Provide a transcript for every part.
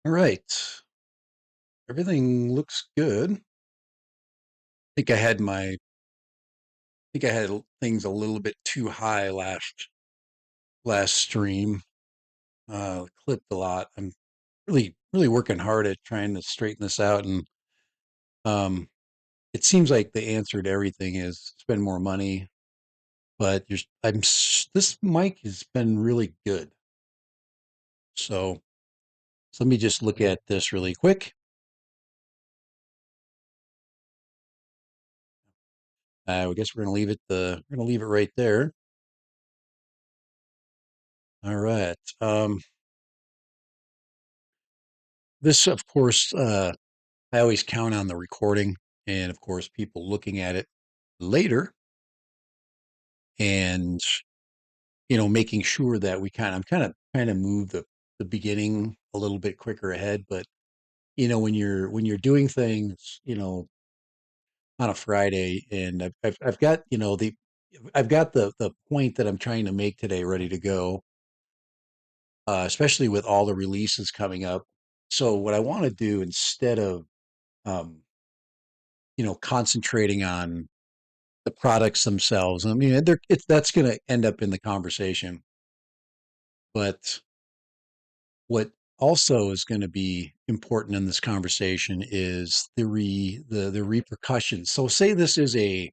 All right. Everything looks good. I think I had things a little bit too high last stream. Clipped a lot. I'm really working hard at trying to straighten this out, and um it seems like the answer to everything is spend more money, but this mic has been really good. So let me just look at this really quick. I guess we're gonna leave it right there. All right. This, of course, I always count on the recording and, of course, people looking at it later and, making sure that I'm kind of trying to move the beginning a little bit quicker ahead. But, when you're doing things, on a Friday, and I've got, I've got the point that I'm trying to make today ready to go, especially with all the releases coming up. So what I want to do instead of, um, concentrating on the products themselves. I mean, that's going to end up in the conversation. But what also is going to be important in this conversation is the repercussions. So, say this is a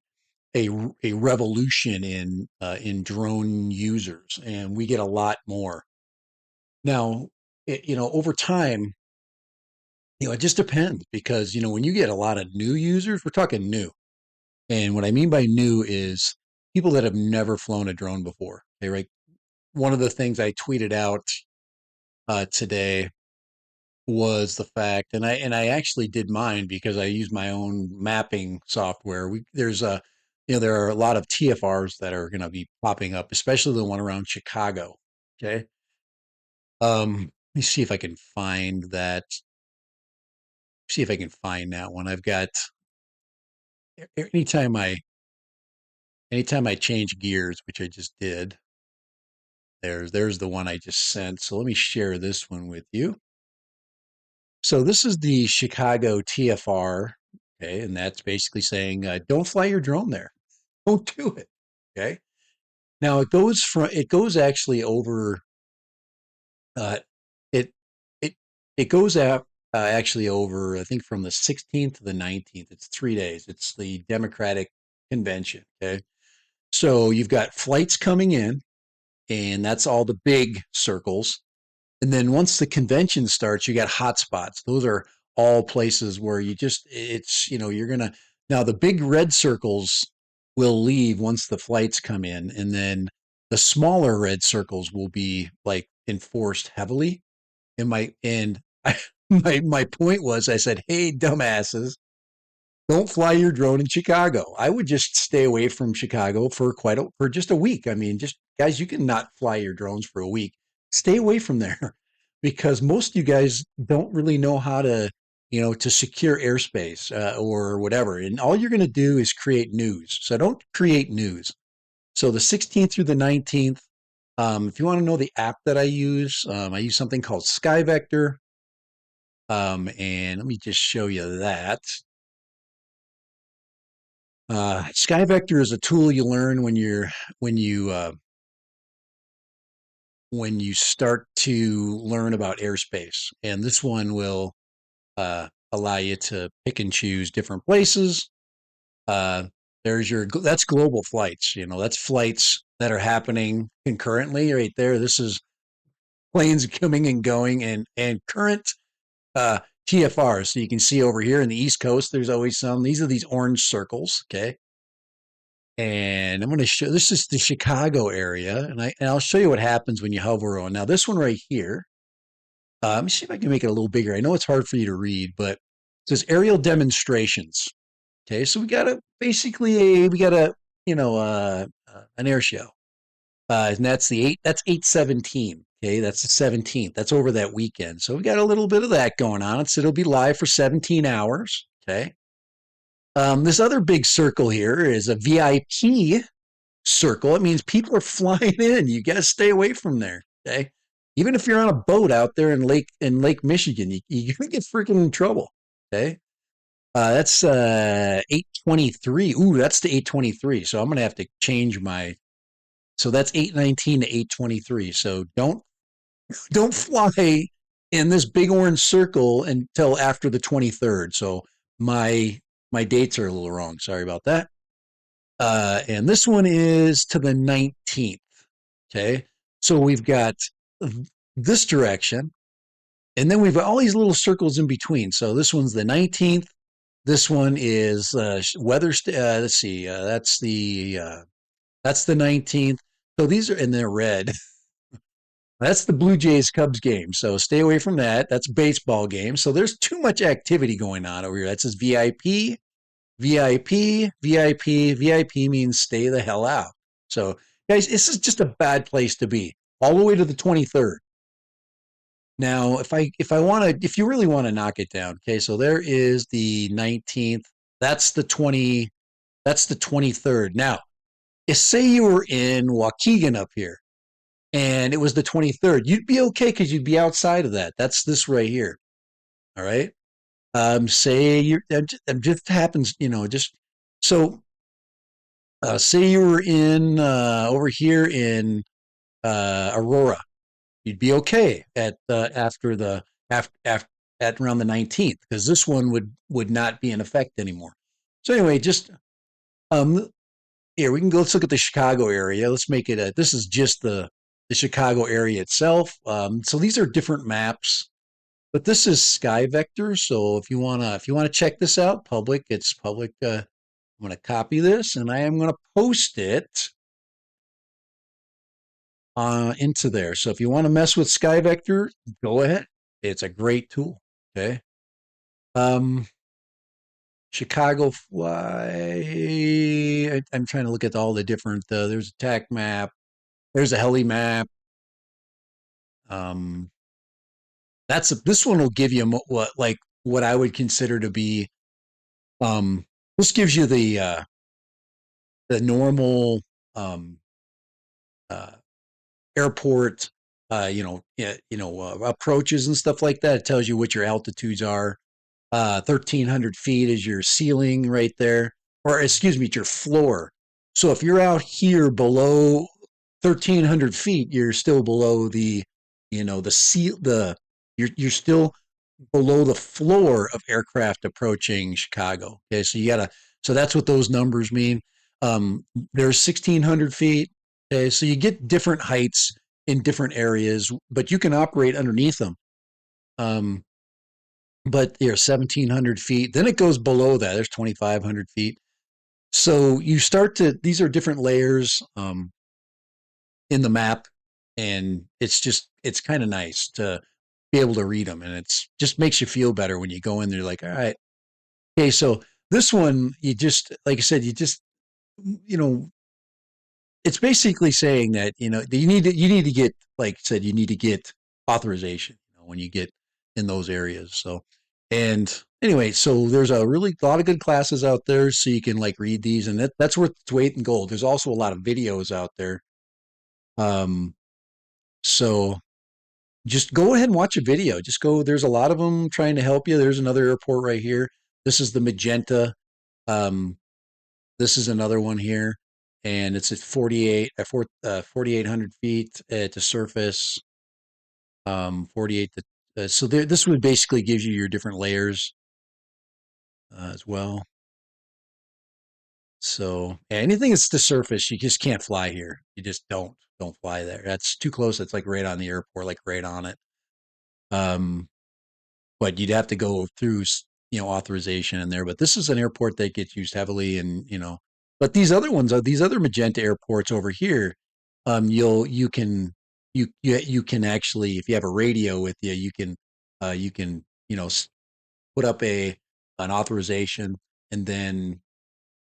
revolution in drone users, and we get a lot more now. Over time, it just depends because when you get a lot of new users, we're talking new. And what I mean by new is people that have never flown a drone before. Okay, right? One of the things I tweeted out today was the fact, and I actually did mine because I use my own mapping software. There are a lot of TFRs that are going to be popping up, especially the one around Chicago. Okay, let me see if I can find that. See if I can find that one. I've got anytime I anytime I change gears, which I just did. There's the one I just sent. So let me share this one with you. So this is the Chicago TFR, okay, and that's basically saying don't fly your drone there. Don't do it. Okay. Now it goes actually over uh, it it it goes out actually over, I think, from the 16th to the 19th. It's 3 days. It's the Democratic convention. Okay. So you've got flights coming in, and that's all the big circles. And then once the convention starts, you got hotspots. Those are all places where you're gonna, now the big red circles will leave once the flights come in, and then the smaller red circles will be like enforced heavily. And I, my point was, I said, "Hey, dumbasses, don't fly your drone in Chicago. I would just stay away from Chicago for just a week. I mean, just guys, you can not fly your drones for a week. Stay away from there because most of you guys don't really know how to, to secure airspace or whatever. And all you're going to do is create news. So don't create news. So the 16th through the 19th, if you want to know the app that I use something called SkyVector. And let me just show you that. SkyVector is a tool you learn when you start to learn about airspace, and this one will allow you to pick and choose different places. Uh, that's global flights. That's flights that are happening concurrently right there. This is planes coming and going and current TFRs. So you can see over here in the East Coast, there's always some. These are these orange circles. Okay. And I'm going to show, this is the Chicago area, and I'll show you what happens when you hover on. Now, this one right here, let me see if I can make it a little bigger. I know it's hard for you to read, but it says aerial demonstrations. Okay, so we got an air show, and that's 8/17. Okay, that's the 17th. That's over that weekend. So we got a little bit of that going on. So it'll be live for 17 hours. Okay. This other big circle here is a VIP circle. It means people are flying in. You got to stay away from there. Okay. Even if you're on a boat out there in Lake Michigan, you're going to get freaking in trouble. Okay. That's 823. Ooh, that's the 823. So I'm going to have to change so that's 819 to 823. So don't fly in this big orange circle until after the 23rd. So my dates are a little wrong. Sorry about that. And this one is to the 19th. Okay. So we've got this direction, and then we've got all these little circles in between. So this one's the 19th. This one is weather. Let's see. That's the 19th. So these are, and they're red. That's the Blue Jays Cubs game. So stay away from that. That's a baseball game. So there's too much activity going on over here. That says VIP, VIP, VIP, VIP means stay the hell out. So guys, this is just a bad place to be all the way to the 23rd. Now, if you really want to knock it down, okay, so there is the 19th. That's the 23rd. Now, say you were in Waukegan up here and it was the 23rd, you'd be okay because you'd be outside of that. That's this right here. All right. Say it just happens, just so, say you were in, over here in, Aurora, you'd be okay at, at around the 19th, because this one would not be in effect anymore. So anyway, um, here we can go. Let's look at the Chicago area. Let's make it this is just the Chicago area itself. So these are different maps, but this is SkyVector. So if you wanna check this out, it's public. I'm gonna copy this and I am gonna post it into there. So if you want to mess with SkyVector, go ahead. It's a great tool. Okay. Um, Chicago fly. I'm trying to look at all the different. There's a TAC map. There's a heli map. This one will give you what I would consider to be. This gives you the normal uh, airport, approaches and stuff like that. It tells you what your altitudes are. 1,300 feet is your ceiling right there, or excuse me, it's your floor. So if you're out here below 1,300 feet, you're still below you're still below the floor of aircraft approaching Chicago. Okay, so that's what those numbers mean. There's 1,600 feet. Okay, so you get different heights in different areas, but you can operate underneath them. But 1,700 feet. Then it goes below that. There's 2,500 feet. So you start to, these are different layers in the map, and it's kind of nice to be able to read them, and it's just makes you feel better when you go in there. You're like, all right, okay, so this one, you just, like I said, you just, you know, it's basically saying that, you need to get, like I said, you need to get authorization, when you get in those areas. So, and anyway, so there's a really lot of good classes out there, so you can like read these, and that's worth its weight in gold. There's also a lot of videos out there. Um, so just go ahead and watch a video. Just go. There's a lot of them trying to help you. There's another airport right here. This is the Magenta. Um, this is another one here, and it's at 4,800 feet at the surface. 48 to, so there, this would basically gives you your different layers as well. So anything that's the surface, you just can't fly here. You just don't fly there. That's too close. It's like right on the airport, like right on it. Um, but you'd have to go through, authorization in there. But this is an airport that gets used heavily, and but these other ones are these other Magenta airports over here. You can you can actually, if you have a radio with you, you can put up a an authorization, and then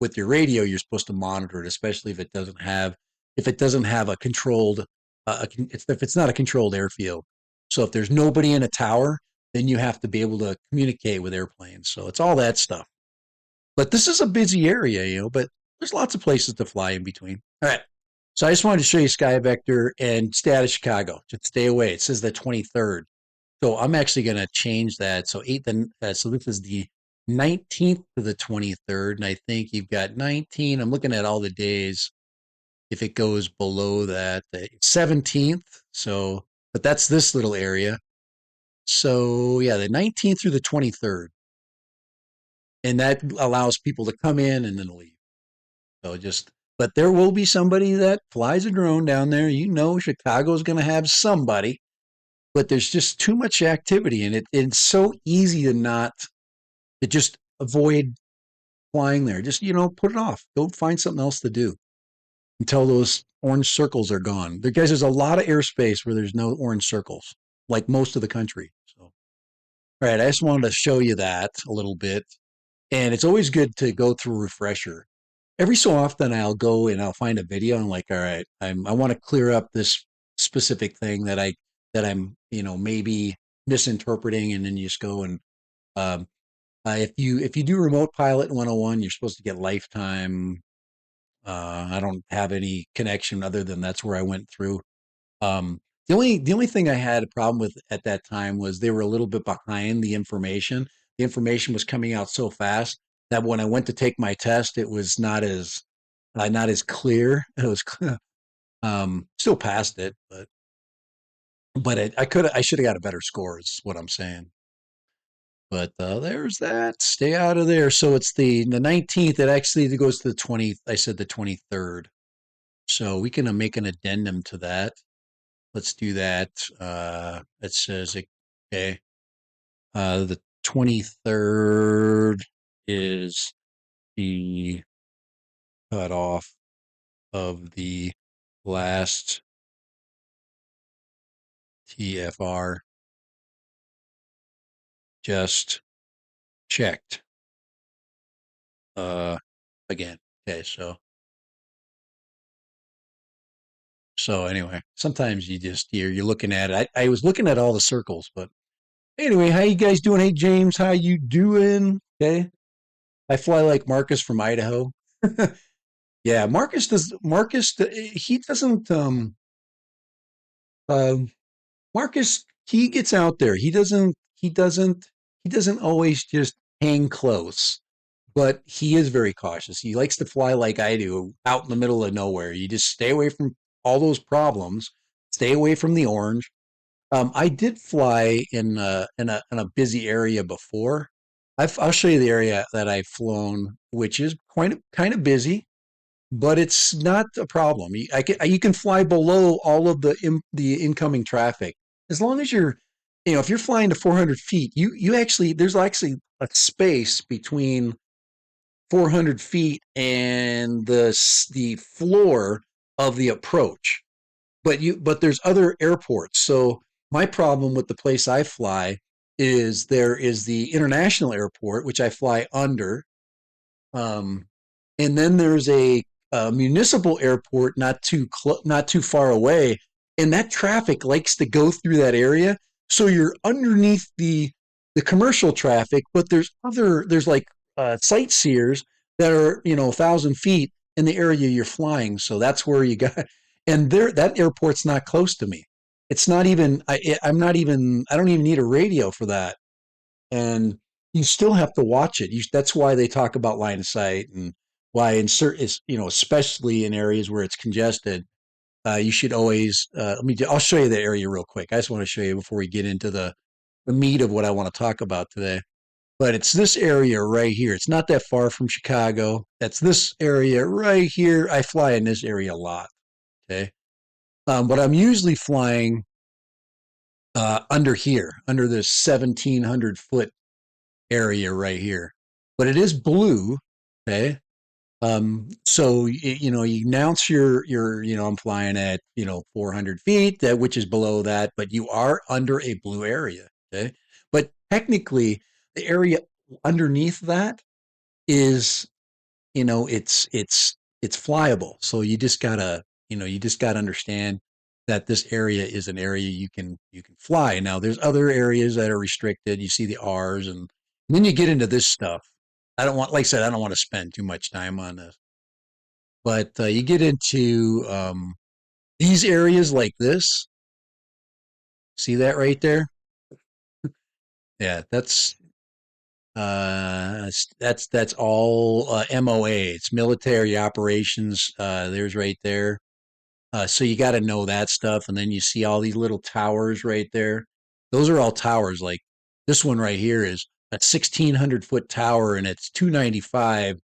with your radio, you're supposed to monitor it, especially if it doesn't have a controlled, if it's not a controlled airfield. So if there's nobody in a tower, then you have to be able to communicate with airplanes. So it's all that stuff. But this is a busy area, but there's lots of places to fly in between. All right. So I just wanted to show you Sky Vector and stay out of Chicago. Just stay away. It says the 23rd. So I'm actually going to change that. So so this is the 19th to the 23rd, and I think you've got 19. I'm looking at all the days. If it goes below that, the 17th. So, but that's this little area. So yeah, the 19th through the 23rd, and that allows people to come in and then leave. So but there will be somebody that flies a drone down there. Chicago's going to have somebody, but there's just too much activity, and it's so easy to just avoid flying there. Just, put it off. Go find something else to do until those orange circles are gone. Guys, there's a lot of airspace where there's no orange circles, like most of the country. So, all right, I just wanted to show you that a little bit. And it's always good to go through a refresher. Every so often I'll go and I'll find a video and I'm like, all right, I want to clear up this specific thing that I'm, maybe misinterpreting, and then you just go and um, if you do remote pilot 101, you're supposed to get lifetime. I don't have any connection other than that's where I went through. The only thing I had a problem with at that time was they were a little bit behind the information. The information was coming out so fast that when I went to take my test, it was not as clear. It was still passed it, but I should have got a better score. Is what I'm saying. But there's that. Stay out of there. So it's the 19th. It actually goes to the 20th. I said the 23rd. So we can make an addendum to that. Let's do that. It says, okay, the 23rd is the cutoff of the last TFR. Just checked. Again. Okay, so anyway, sometimes you're looking at it. I was looking at all the circles, but anyway, how you guys doing? Hey James, how you doing? Okay. I fly like Marcus from Idaho. Yeah, he doesn't uh, Marcus, he gets out there. He doesn't always just hang close, but he is very cautious. He likes to fly like I do, out in the middle of nowhere. You just stay away from all those problems. Stay away from the orange. I did fly in a busy area before. I'll show you the area that I've flown, which is quite kind of busy, but it's not a problem. You can fly below all of the incoming traffic as long as if you're flying to 400 feet, there's actually a space between 400 feet and the floor of the approach. But there's other airports. So my problem with the place I fly is there is the international airport, which I fly under, um, and then there's a municipal airport not too far away, and that traffic likes to go through that area. So you're underneath the commercial traffic, but there's like sightseers that are 1,000 feet in the area you're flying. So that's where you got, and there that airport's not close to me. It's not even I'm not even I don't even need a radio for that, and you still have to watch it. That's why they talk about line of sight and why insert is especially in areas where it's congested. You should always I'll show you the area real quick. I just want to show you before we get into the meat of what I want to talk about today. But it's this area right here. It's not that far from Chicago. That's this area right here. I fly in this area a lot. Okay. But I'm usually flying under here, under this 1,700 foot area right here. But it is blue. Okay. So you announce I'm flying at 400 feet, which is below that, but you are under a blue area. Okay. But technically, the area underneath that is, it's flyable. So you just gotta understand that this area is an area you can fly. Now there's other areas that are restricted. You see the R's, and then you get into this stuff. Like I said, I don't want to spend too much time on this, but you get into these areas like this. See that right there? Yeah, that's all MOA. It's military operations. There's right there. So you got to know that stuff, and then you see all these little towers right there. Those are all towers. Like this one right here is a 1,600 foot tower, and it's 295.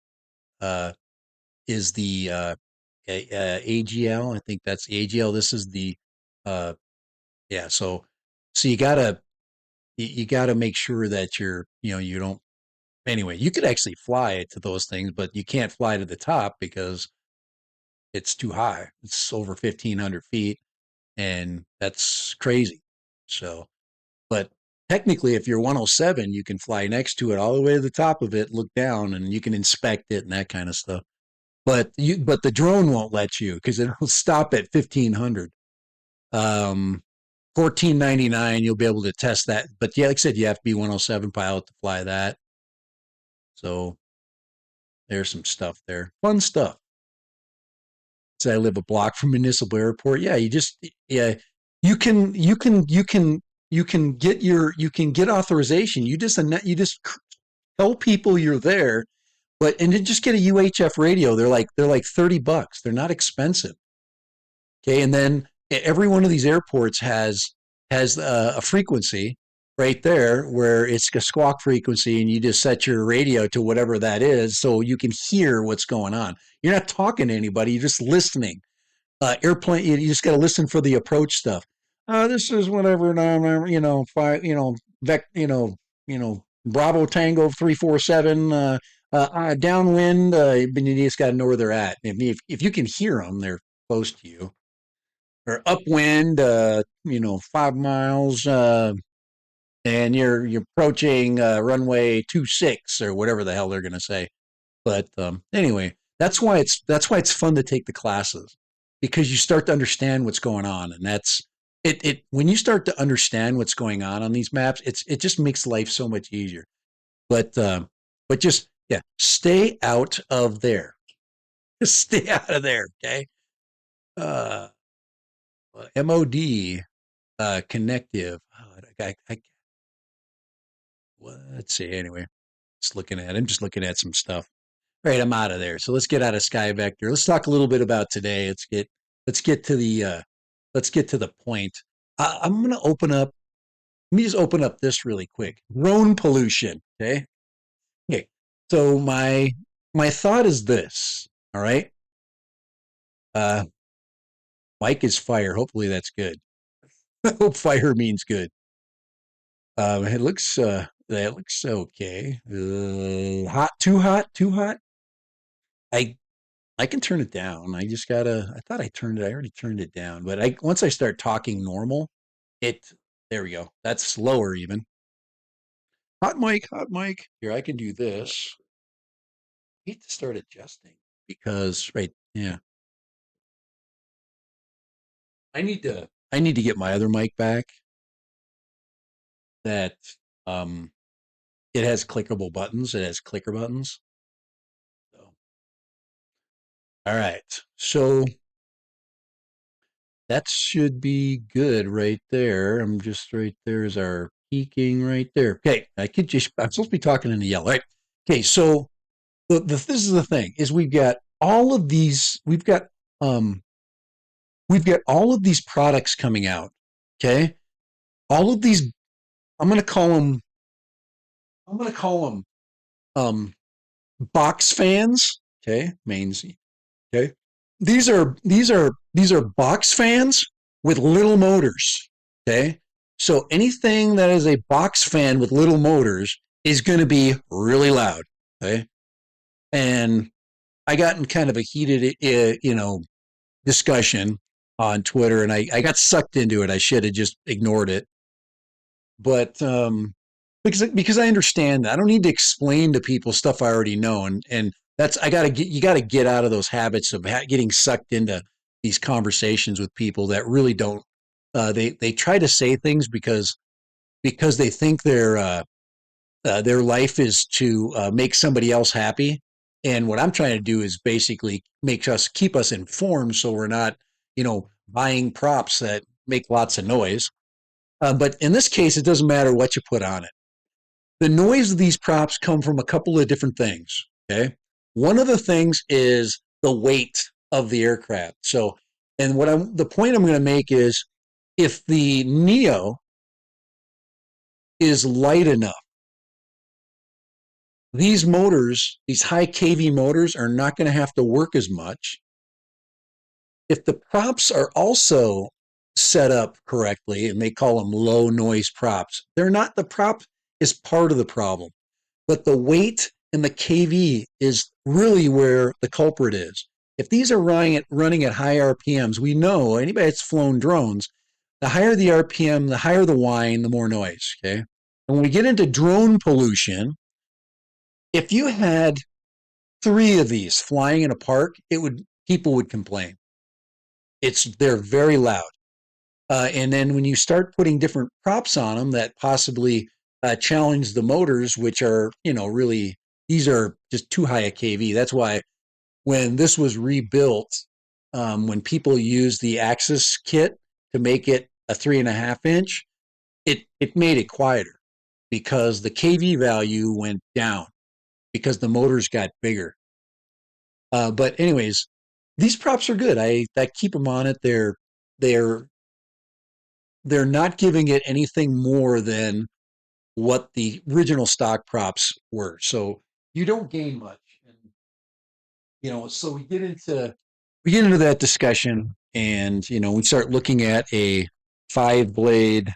Is the AGL? I think that's the AGL. This is the uh, yeah. So you gotta make sure that you don't. Anyway, you could actually fly to those things, but you can't fly to the top because it's too high. It's over 1,500 feet, and that's crazy. So, but technically, if you're 107, you can fly next to it all the way to the top of it, look down, and you can inspect it and that kind of stuff. But the drone won't let you because it'll stop at 1,500. 1499, you'll be able to test that. But yeah, like I said, you have to be 107 pilot to fly that. So there's some stuff there. Fun stuff. Say I live a block from municipal airport. Yeah, yeah, you can get authorization. You just tell people you're there, and then just get a UHF radio. They're like $30. They're not expensive. Okay, and then every one of these airports has a frequency right there where it's a squawk frequency, and you just set your radio to whatever that is, so you can hear what's going on. You're not talking to anybody; you're just listening. Airplane, you just got to listen for the approach stuff. This is whatever, five, Bravo Tango 347. Downwind, but you just got to know where they're at. If you can hear them, they're close to you. Or upwind, 5 miles, and you're approaching runway 26 or whatever the hell they're going to say. But anyway, that's why it's fun to take the classes, because you start to understand what's going on, and that's it. When you start to understand what's going on these maps, it just makes life so much easier. But just yeah, stay out of there. Just stay out of there, okay? Uh, MOD connective. Oh, let's see. Anyway, I'm just looking at some stuff. All right, I'm out of there. So let's get out of Sky Vector. Let's talk a little bit about today. Let's get to the point. I'm gonna open up. Let me just open up this really quick. Drone pollution. Okay. Okay. So my thought is this. All right. Uh, Mike is fire. Hopefully that's good. I hope fire means good. It looks that looks okay. Hot, too hot, too hot. I I can turn it down. I just gotta. I thought I already turned it down, but I once I start talking normal, it. There we go. That's slower even. Hot mic, hot mic. Here, I can do this. I need to start adjusting because right, yeah. I need to get my other mic back that um it has clickable buttons. It has clicker buttons. So, all right. So that should be good right there. I'm just right there is our peaking right there. Okay. I'm supposed to be talking in the yellow, right? Okay, so this is the thing is um we've got all of these products coming out. Okay. All of these I'm gonna call them I'm gonna call them um box fans. Okay, mains. Okay. These are box fans with little motors. Okay. So anything that is a box fan with little motors is going to be really loud. Okay. And I got in kind of a heated, discussion on Twitter, and I got sucked into it. I should have just ignored it, but because I understand that I don't need to explain to people stuff I already know, and that's I gotta get you got to get out of those habits of getting sucked into these conversations with people that really don't. They try to say things because they think their life is to make somebody else happy. And what I'm trying to do is basically keep us informed, so we're not, buying props that make lots of noise. But in this case, it doesn't matter what you put on it. The noise of these props come from a couple of different things. Okay, one of the things is the weight of the aircraft. So, and the point I'm going to make is, if the Neo is light enough, these motors, these high kV motors, are not going to have to work as much. If the props are also set up correctly, and they call them low noise props, they're not, the prop is part of the problem, but the weight and the kV is really where the culprit is. If these are running at high RPMs, we know anybody that's flown drones, the higher the RPM, the higher the whine, the more noise. Okay. And when we get into drone pollution, if you had three of these flying in a park, people would complain. They're very loud. And then when you start putting different props on them that possibly challenge the motors, which are, really, these are just too high a kV. That's why when this was rebuilt, when people used the Axis kit to make it a 3.5 inch, it made it quieter because the kV value went down because the motors got bigger. But anyways, these props are good. I keep them on it. They're they're not giving it anything more than what the original stock props were. So you don't gain much. And so we get into that discussion, and we start looking at a 5 blade.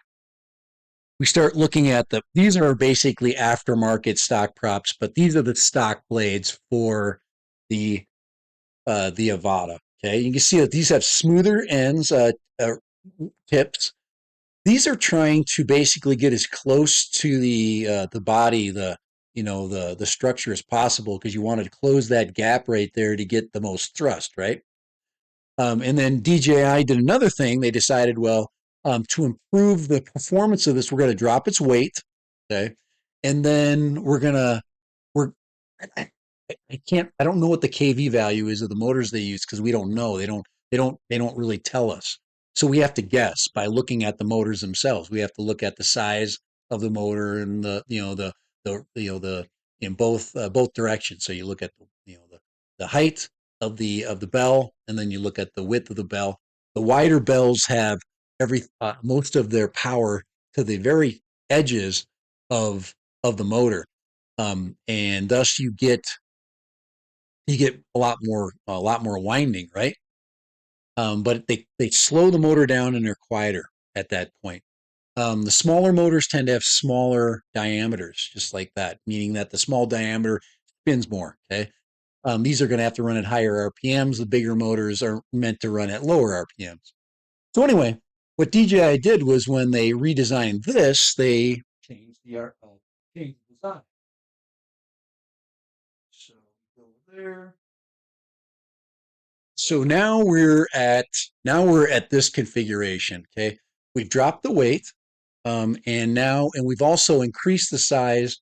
We start looking at these are basically aftermarket stock props, but these are the stock blades for the the Avata. Okay, you can see that these have smoother ends, tips. These are trying to basically get as close to the body, the structure as possible, because you want to close that gap right there to get the most thrust, right? And then DJI did another thing. They decided, well, to improve the performance of this, we're going to drop its weight, okay, and then we're I can't. I don't know what the kV value is of the motors they use because we don't know. They don't really tell us. So we have to guess by looking at the motors themselves. We have to look at the size of the motor and the in both directions. So you look at the height of the bell, and then you look at the width of the bell. The wider bells have most of their power to the very edges of the motor, and thus you get a lot more winding, right? But they slow the motor down and they're quieter at that point. The smaller motors tend to have smaller diameters, just like that, meaning that the small diameter spins more. Okay. These are going to have to run at higher RPMs. The bigger motors are meant to run at lower RPMs. So anyway, what DJI did was when they redesigned this, they changed changed the design. So go there. So now we're at this configuration. Okay, we've dropped the weight, and we've also increased the size.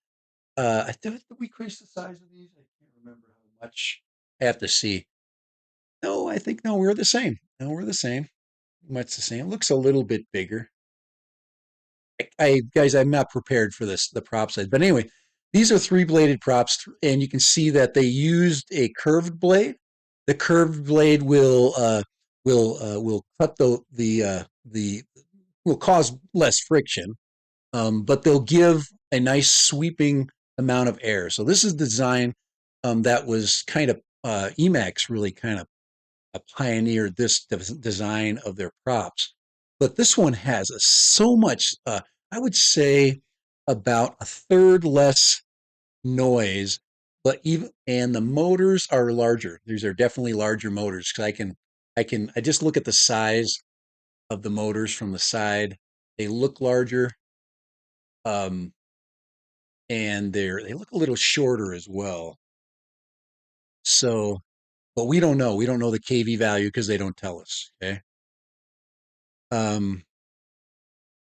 Did we increase the size of these? I can't remember how much. I have to see. No, I think no, we're the same. No, we're the same. Much the same. It looks a little bit bigger. Guys, I'm not prepared for the prop side. But anyway, these are three-bladed props, and you can see that they used a curved blade. The curved blade will cut the will cause less friction, but they'll give a nice sweeping amount of air. So this is design that was kind of Emax really kind of pioneered this design of their props. But this one has so much, I would say about a third less noise, but and the motors are larger. These are definitely larger motors because I just look at the size of the motors from the side. They look larger, um, and they look a little shorter as well. So, but we don't know. We don't know the KV value because they don't tell us. Okay. Um,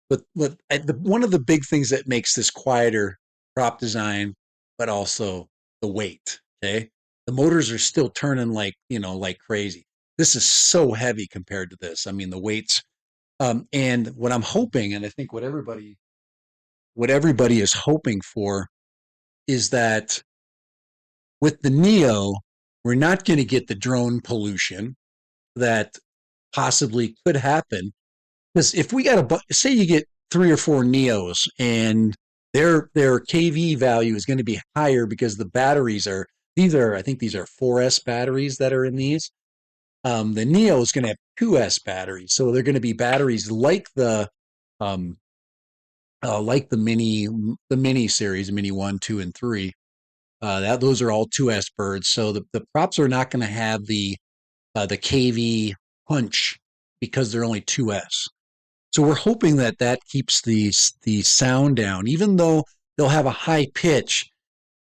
but one of the big things that makes this quieter prop design, but also the weight. Okay, the motors are still turning like crazy. This is so heavy compared to this. I mean, the weights. And what I'm hoping, and I think what everybody is hoping for, is that with the Neo, we're not going to get the drone pollution that possibly could happen. Because if we got say you get 3 or 4 Neos and their KV value is going to be higher because the batteries are I think these are 4S batteries that are in these. The Neo is going to have 2S batteries, so they're going to be batteries um, like the mini series, Mini 1, 2, and 3. Those are all 2S birds, so the props are not going to have the KV punch because they're only 2S. So we're hoping that that keeps the sound down, even though they'll have a high pitch.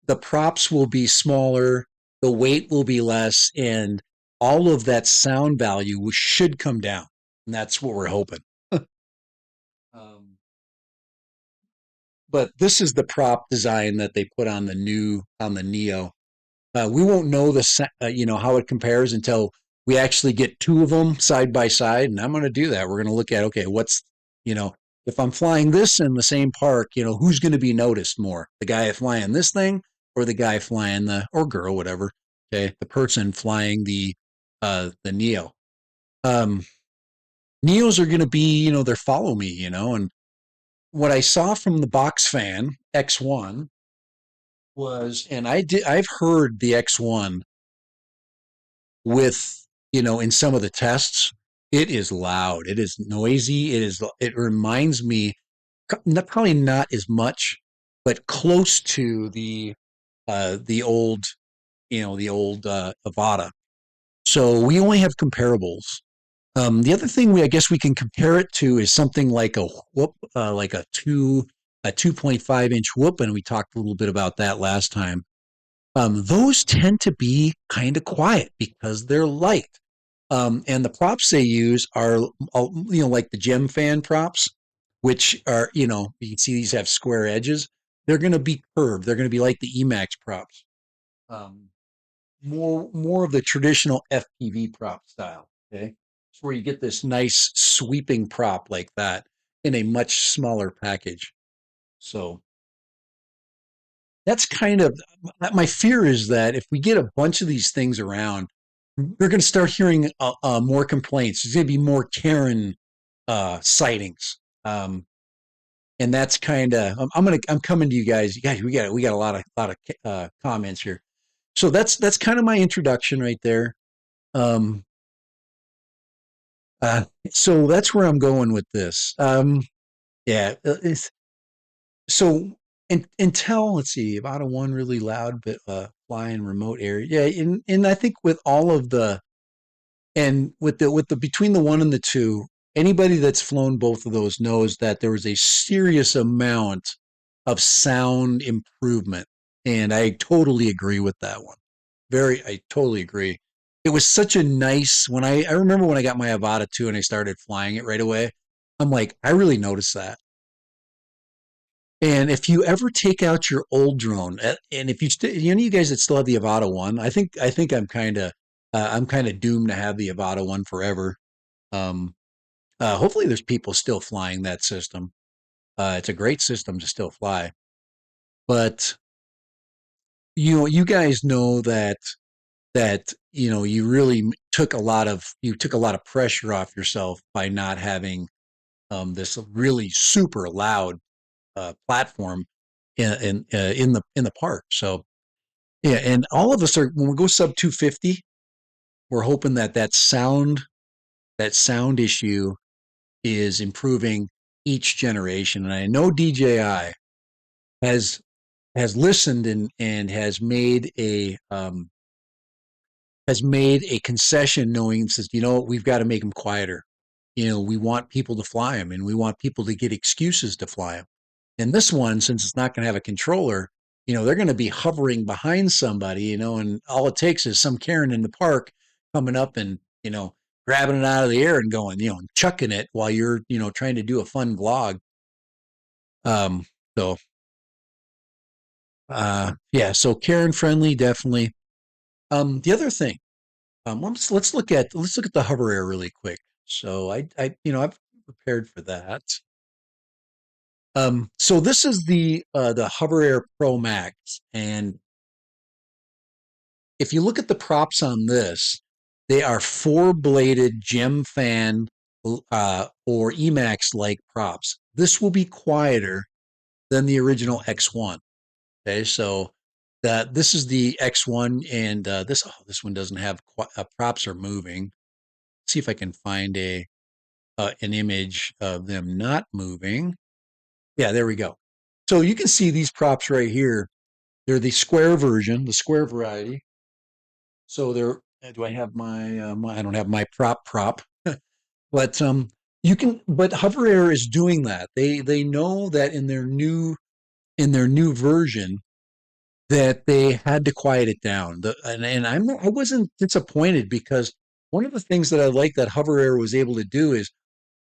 The props will be smaller, the weight will be less, and all of that sound value should come down. And that's what we're hoping. um, but this is the prop design that they put on the Neo. We won't know how it compares until we actually get two of them side by side, and I'm going to do that. We're going to look at, okay, you know, if I'm flying this in the same park, who's going to be noticed more, the guy flying this thing or the guy flying or girl, whatever. Okay, the person flying the Neo. Um, Neos are going to be, they're follow me, and what I saw from the box fan X1 and I've heard the X1 with, in some of the tests. It is loud, it is noisy, it reminds me, probably not as much, but close to the old Avata. So we only have comparables. The other thing I guess we can compare it to is something like a whoop, like a 2.5 inch whoop, and we talked a little bit about that last time. Those tend to be kind of quiet because they're light. And the props they use are, like the gem fan props, which are, you can see these have square edges. They're going to be curved. They're going to be like the Emax props. Um, more of the traditional FPV prop style. Okay, it's where you get this nice sweeping prop like that in a much smaller package. So that's kind of my fear, is that if we get a bunch of these things around, we're going to start hearing more complaints. There's going to be more Karen sightings, and that's kind of. I'm coming to you guys. You guys, we got a lot of comments here. So that's kind of my introduction right there. Um, so that's where I'm going with this. Yeah. So until, let's see, about a one really loud bit fly in remote area. Yeah, and I think with all of the and with the between the one and the two, anybody that's flown both of those knows that there was a serious amount of sound improvement. And I totally agree with that one. I totally agree. It was such a nice when I remember when I got my Avata 2 and I started flying it right away. I'm like, I really noticed that. And if you ever take out your old drone, and if you guys that still have the Avata 1, I think I'm kind of doomed to have the Avata 1 forever. Um, hopefully there's people still flying that system. It's a great system to still fly. But you guys know that you really took a lot of pressure off yourself by not having this really super loud platform in the park. So yeah, and all of us are when we go sub 250, we're hoping that that sound issue is improving each generation. And I know DJI has has listened and has made a concession, knowing says, we've got to make them quieter. We want people to fly them, and we want people to get excuses to fly them. And this one, since it's not going to have a controller, they're going to be hovering behind somebody, and all it takes is some Karen in the park coming up and, grabbing it out of the air and going, chucking it while you're, trying to do a fun vlog. So, yeah, so Karen friendly, definitely. The other thing, let's look at the HoverAir really quick. So I've prepared for that. So this is the HoverAir Pro Max, and if you look at the props on this, they are four-bladed gem fan or Emax like props. This will be quieter than the original X1. Okay, so this is the X1, and this one doesn't have props are moving. Let's see if I can find an image of them not moving. Yeah, there we go. So you can see these props right here. They're the square version, the square variety. So they're. Do I have my? I don't have my prop, but you can. But HoverAir is doing that. They know that in their new version that they had to quiet it down. And I wasn't disappointed because one of the things that I like that HoverAir was able to do is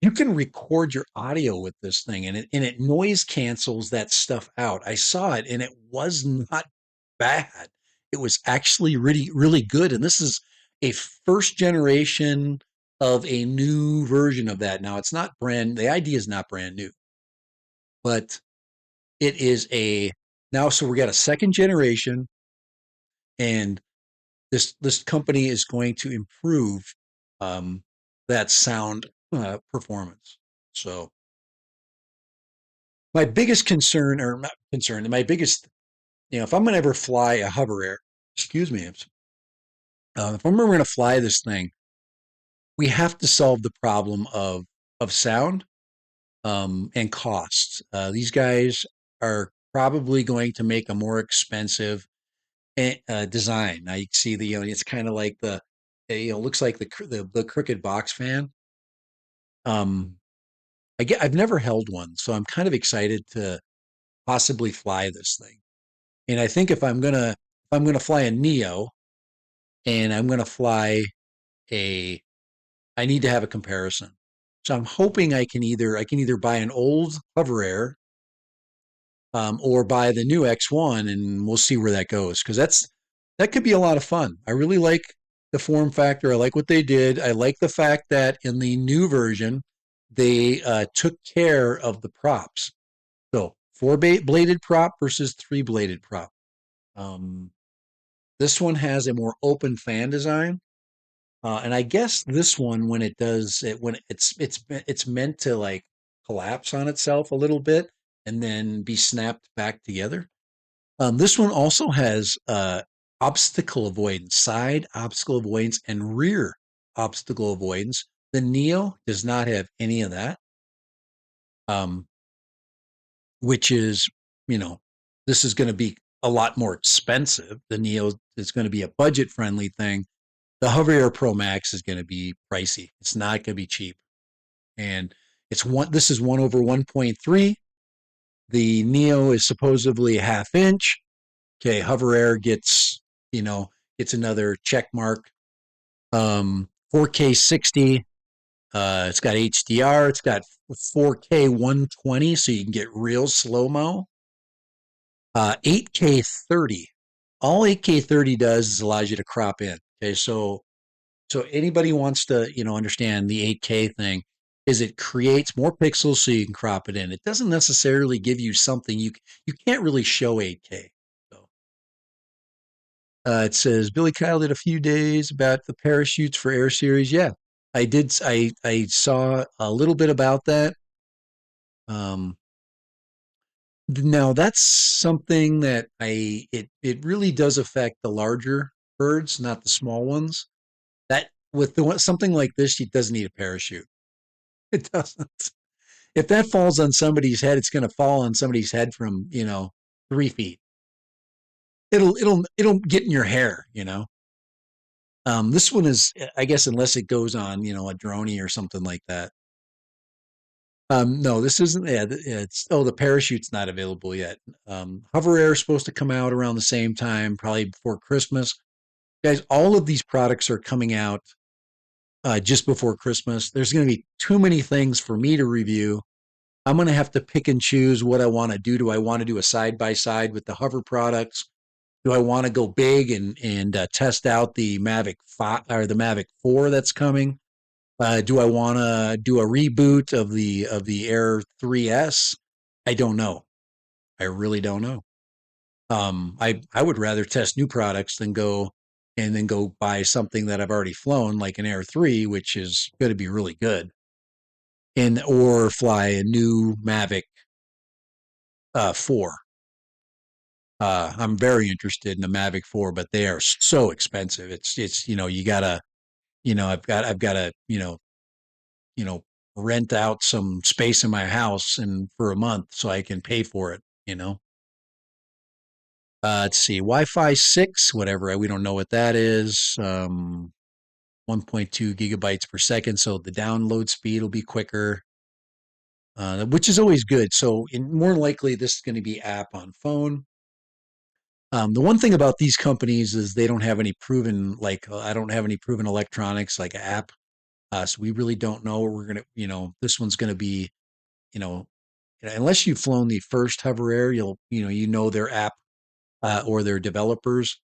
you can record your audio with this thing, and it noise cancels that stuff out. I saw it, and it was not bad. It was actually really really good, and this is a first generation of a new version of that. Now it's not the idea is not brand new, but it is a now. So we got a second generation, and this company is going to improve um, that sound performance. So my biggest concern, or not concern, my biggest, if I'm going to ever fly a HoverAir, excuse me, if I'm ever going to fly this thing, we have to solve the problem of sound and costs. These guys are probably going to make a more expensive design. Now you see it's kind of like looks like the crooked box fan. Um, I've never held one, so I'm kind of excited to possibly fly this thing. And I think if I'm gonna fly a Neo and I'm gonna fly a I need to have a comparison. So I'm hoping I can either buy an old Hover Air or buy the new X1, and we'll see where that goes, because that could be a lot of fun. I really like the form factor. I like what they did. I like the fact that in the new version they took care of the props. So four-bladed prop versus three-bladed prop. Um, this one has a more open fan design, and I guess this one, when it does it, when it's meant to like collapse on itself a little bit and then be snapped back together. This one also has obstacle avoidance, side obstacle avoidance, and rear obstacle avoidance. The Neo does not have any of that, um, which is, you know, this is going to be a lot more expensive. The Neo is going to be a budget friendly thing. The HoverAir Pro Max is going to be pricey. It's not going to be cheap. And it's one, this is 1 over 1.3. The Neo is supposedly a half inch. Okay. HoverAir gets, you know, it's another check mark. 4K 60. It's got HDR. It's got 4K 120, so you can get real slow mo. 8K 30. All 8K 30 does is allows you to crop in. Okay, so anybody wants to, understand the 8K thing is it creates more pixels so you can crop it in. It doesn't necessarily give you something you can't really show 8K. So it says Billy Kyle did a few days about the parachutes for Air Series. Yeah, I did. I saw a little bit about that. Um, now that's something that it really does affect the larger birds, not the small ones. That with something like this, it doesn't need a parachute. It doesn't. If that falls on somebody's head, it's going to fall on somebody's head from 3 feet. It'll get in your hair. This one is, I guess, unless it goes on, a droney or something like that. No, this isn't. Yeah, it's the parachute's not available yet. Hover Air is supposed to come out around the same time, probably before Christmas. Guys, all of these products are coming out just before Christmas. There's going to be too many things for me to review. I'm going to have to pick and choose what I want to do. Do I want to do a side by side with the Hover products? Do I want to go big and test out the Mavic 5 or the Mavic 4 that's coming? Do I want to do a reboot of the Air 3S? I don't know. I really don't know. I would rather test new products than go buy something that I've already flown, like an Air 3, which is going to be really good, and or fly a new Mavic 4. I'm very interested in the Mavic 4, but they are so expensive. It's you gotta I've got to you know rent out some space in my house and for a month so I can pay for it. Let's see, Wi-Fi 6, whatever. We don't know what that is. 1.2 gigabytes per second, so the download speed will be quicker, which is always good. So, more likely, this is going to be app on phone. The one thing about these companies is they don't have any proven, like I don't have any proven electronics like app. So we really don't know. We're gonna, this one's gonna be, you know, unless you've flown the first Hover Air, their app or their developers.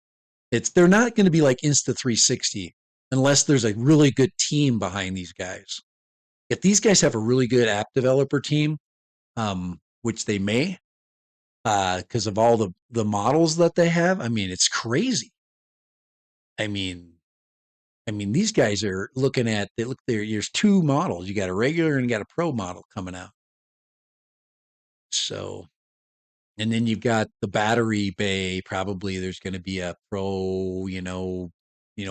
They're not going to be like Insta 360 unless there's a really good team behind these guys. If these guys have a really good app developer team, which they may, because of all the models that they have, I mean, it's crazy. I mean, these guys are looking at they look there. There's two models. You got a regular and you got a pro model coming out. So, and then you've got the battery bay. Probably there's going to be a pro,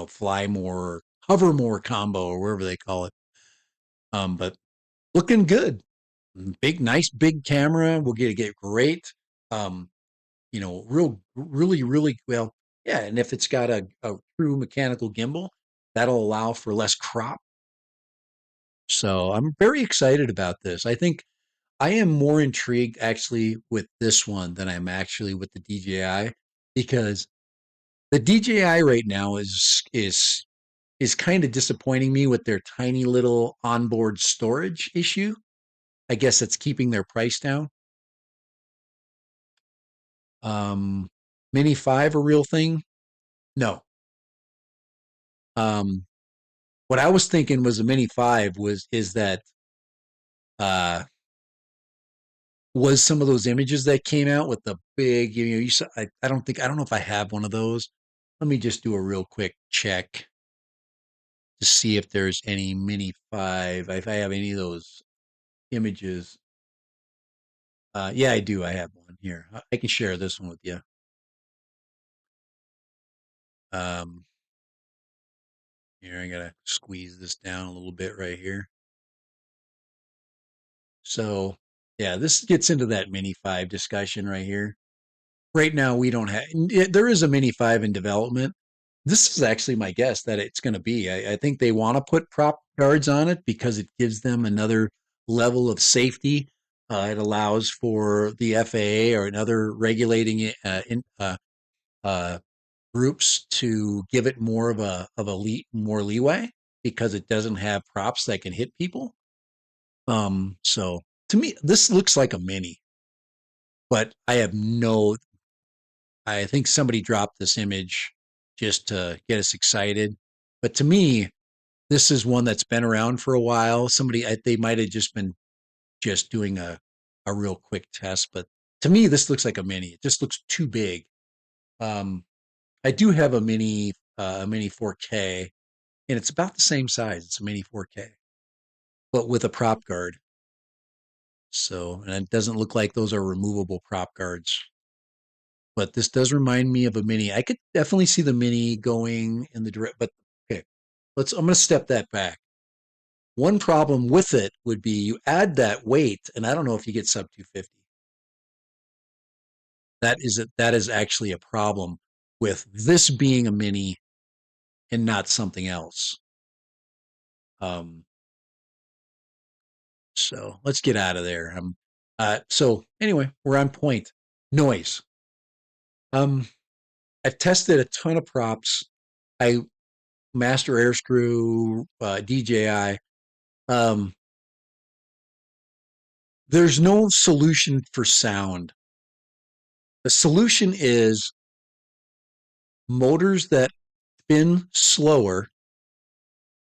fly more, hover more combo or wherever they call it. But looking good. Big, nice, big camera. We'll get great. Um, really, really well. Yeah, and if it's got a true mechanical gimbal, that'll allow for less crop. So I'm very excited about this. I think I am more intrigued actually with this one than I'm actually with the DJI because the DJI right now is kind of disappointing me with their tiny little onboard storage issue. I guess it's keeping their price down. Um, Mini 5 a real thing? No. Um, what I was thinking was a Mini 5 is that uh was some of those images that came out with the big, you saw, I don't know if I have one of those. Let me just do a real quick check to see if there's any Mini 5, if I have any of those images. Yeah, I do. I have one here. I can share this one with you. Um, Here, I gotta squeeze this down a little bit right here. So, yeah, this gets into that Mini 5 discussion right here. right now we don't have. There is a Mini 5 in development. This is actually my guess that it's going to be. I think they want to put prop guards on it because it gives them another level of safety. It allows for the FAA or another regulating uh, groups to give it more of a more leeway because it doesn't have props that can hit people. So to me, this looks like a mini, but I have no. I think somebody dropped this image just to get us excited, but to me, this is one that's been around for a while. They might have just been just doing a real quick test, but to me, this looks like a mini. It just looks too big. Um, I do have a mini 4K, and it's about the same size. It's a mini 4K, but with a prop guard. So, and it doesn't look like those are removable prop guards. But this does remind me of a mini. I could definitely see the mini going in the direct, but okay, I'm going to step that back. One problem with it would be you add that weight, and I don't know if you get sub 250. That is actually a problem with this being a mini and not something else. Um, so let's get out of there. So anyway, we're on point. Noise. Um, I've tested a ton of props. I master air screw, DJI. Um, there's no solution for sound. The solution is motors that spin slower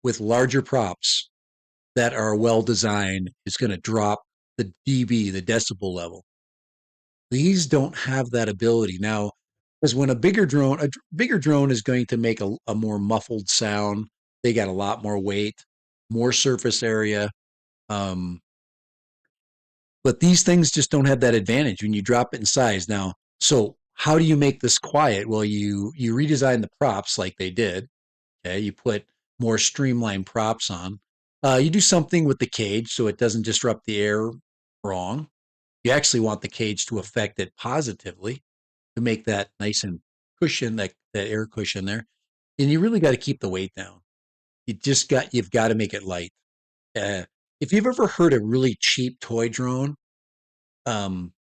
with larger props that are well designed is going to drop the dB, the decibel level. These don't have that ability now, because when a bigger drone is going to make a more muffled sound. They got a lot more weight, more surface area. Um, but these things just don't have that advantage when you drop it in size. Now, so how do you make this quiet? Well, you redesign the props like they did. Okay, you put more streamlined props on. You do something with the cage so it doesn't disrupt the air wrong. You actually want the cage to affect it positively to make that nice and cushion, that air cushion there. And you really got to keep the weight down. You've got to make it light. Uh, if you've ever heard a really cheap toy drone, um,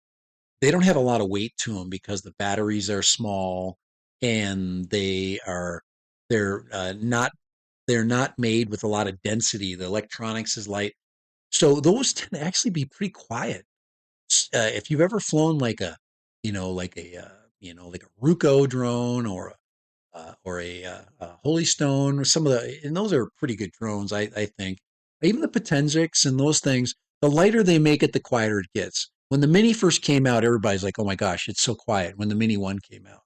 they don't have a lot of weight to them because the batteries are small and they're not they're not made with a lot of density. The electronics is light, so those tend to actually be pretty quiet. If you've ever flown like like a Ruko drone or a Holy Stone or some of and those are pretty good drones, I think. Even the Potenzics and those things, the lighter they make it, the quieter it gets. When the Mini first came out, everybody's like, "Oh my gosh, it's so quiet." When the Mini One came out,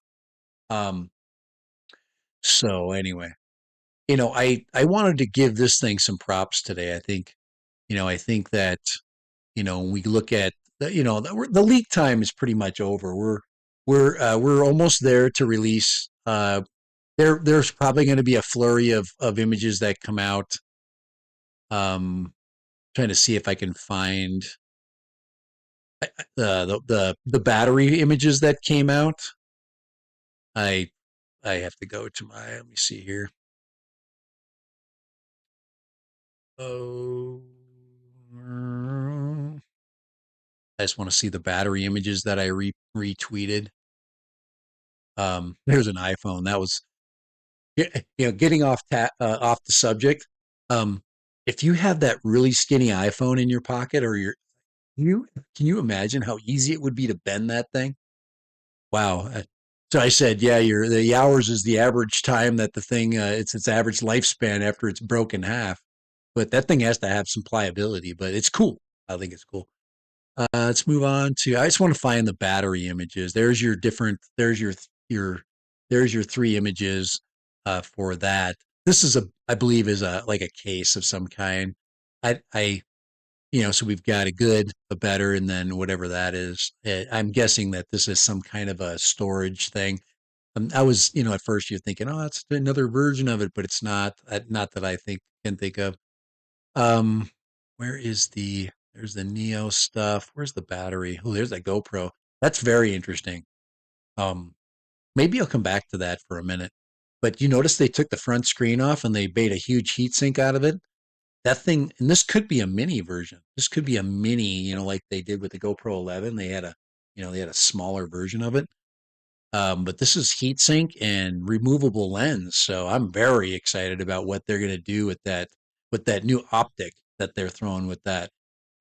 um, so anyway, I wanted to give this thing some props today. I think that when we look at the leak time is pretty much over. We're almost there to release. There's probably going to be a flurry of images that come out. Trying to see if I can find the battery images that came out. I I have to go to let me see here. Oh, I just want to see the battery images that I retweeted. There's an iPhone. That was getting off the subject. Um, if you have that really skinny iPhone in your pocket or you can you imagine how easy it would be to bend that thing? Wow. So I said, yeah, the hours is the average time that the thing it's its average lifespan after it's broken half. But that thing has to have some pliability, but it's cool. I think it's cool. Let's move on to. I just want to find the battery images. There's your different. Your there's your three images for that. This is I believe is a like a case of some kind. I so we've got a good, a better, and then whatever that is. I'm guessing that this is some kind of a storage thing. I was at first you're thinking, oh, that's another version of it, but it's not. Not that I can think of. Um, where is there's the Neo stuff. Where's the battery? Oh, there's that GoPro. That's very interesting. Um, maybe I'll come back to that for a minute. But you notice they took the front screen off and they made a huge heatsink out of it. That thing, and this could be a mini version. This could be a mini, like they did with the GoPro 11. They had a smaller version of it. But this is heatsink and removable lens, so I'm very excited about what they're going to do with that new optic that they're throwing with that.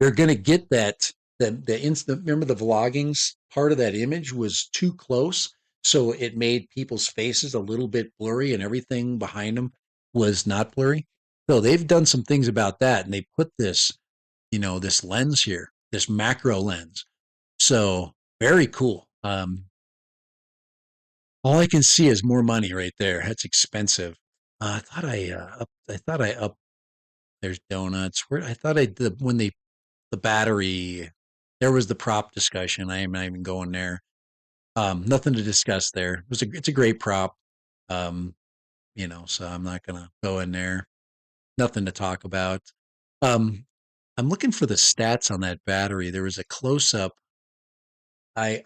They're going to get the instant. Remember the vlogging's part of that image was too close, so it made people's faces a little bit blurry, and everything behind them was not blurry. So they've done some things about that, and they put this lens here, this macro lens. So very cool. All I can see is more money right there. That's expensive. I thought I up. There's donuts. Where I thought I did when the battery. There was the prop discussion. I am not even going there. Nothing to discuss there. It's a great prop. Um, so I'm not gonna go in there. Nothing to talk about. Um, I'm looking for the stats on that battery. There was a close up. I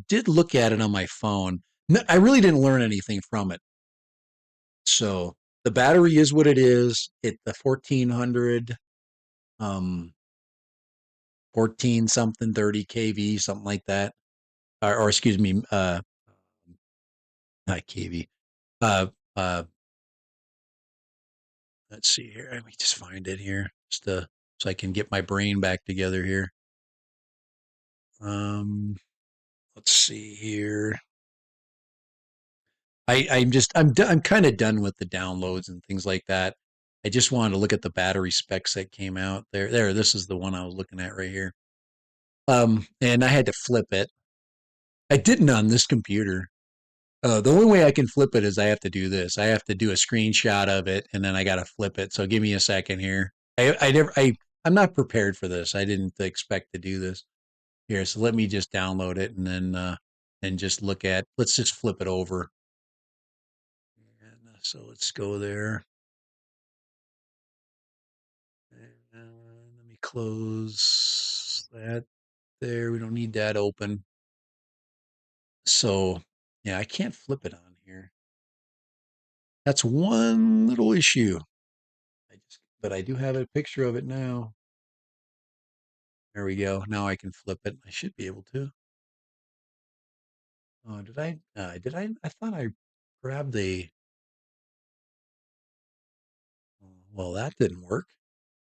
did look at it on my phone. No, I really didn't learn anything from it. So the battery is what it is. The 1400, um, 14 something 30 kV, something like that. Or excuse me, not kV. Uh, uh, let's see here. Let me just find it here, so I can get my brain back together here. Um, let's see here. I'm kind of done with the downloads and things like that. I just wanted to look at the battery specs that came out there. This is the one I was looking at right here. And I had to flip it. I didn't on this computer. The only way I can flip it is I have to do this. I have to do a screenshot of it, and then I got to flip it. So give me a second here. I'm not prepared for this. I didn't expect to do this here. So let me just download it and just let's just flip it over. And so let's go there. And let me close that there. We don't need that open. So yeah, I can't flip it on here. That's one little issue. But I do have a picture of it now. There we go. Now I can flip it. I should be able to. Oh, did I? Did I? I thought I grabbed the. Well, that didn't work.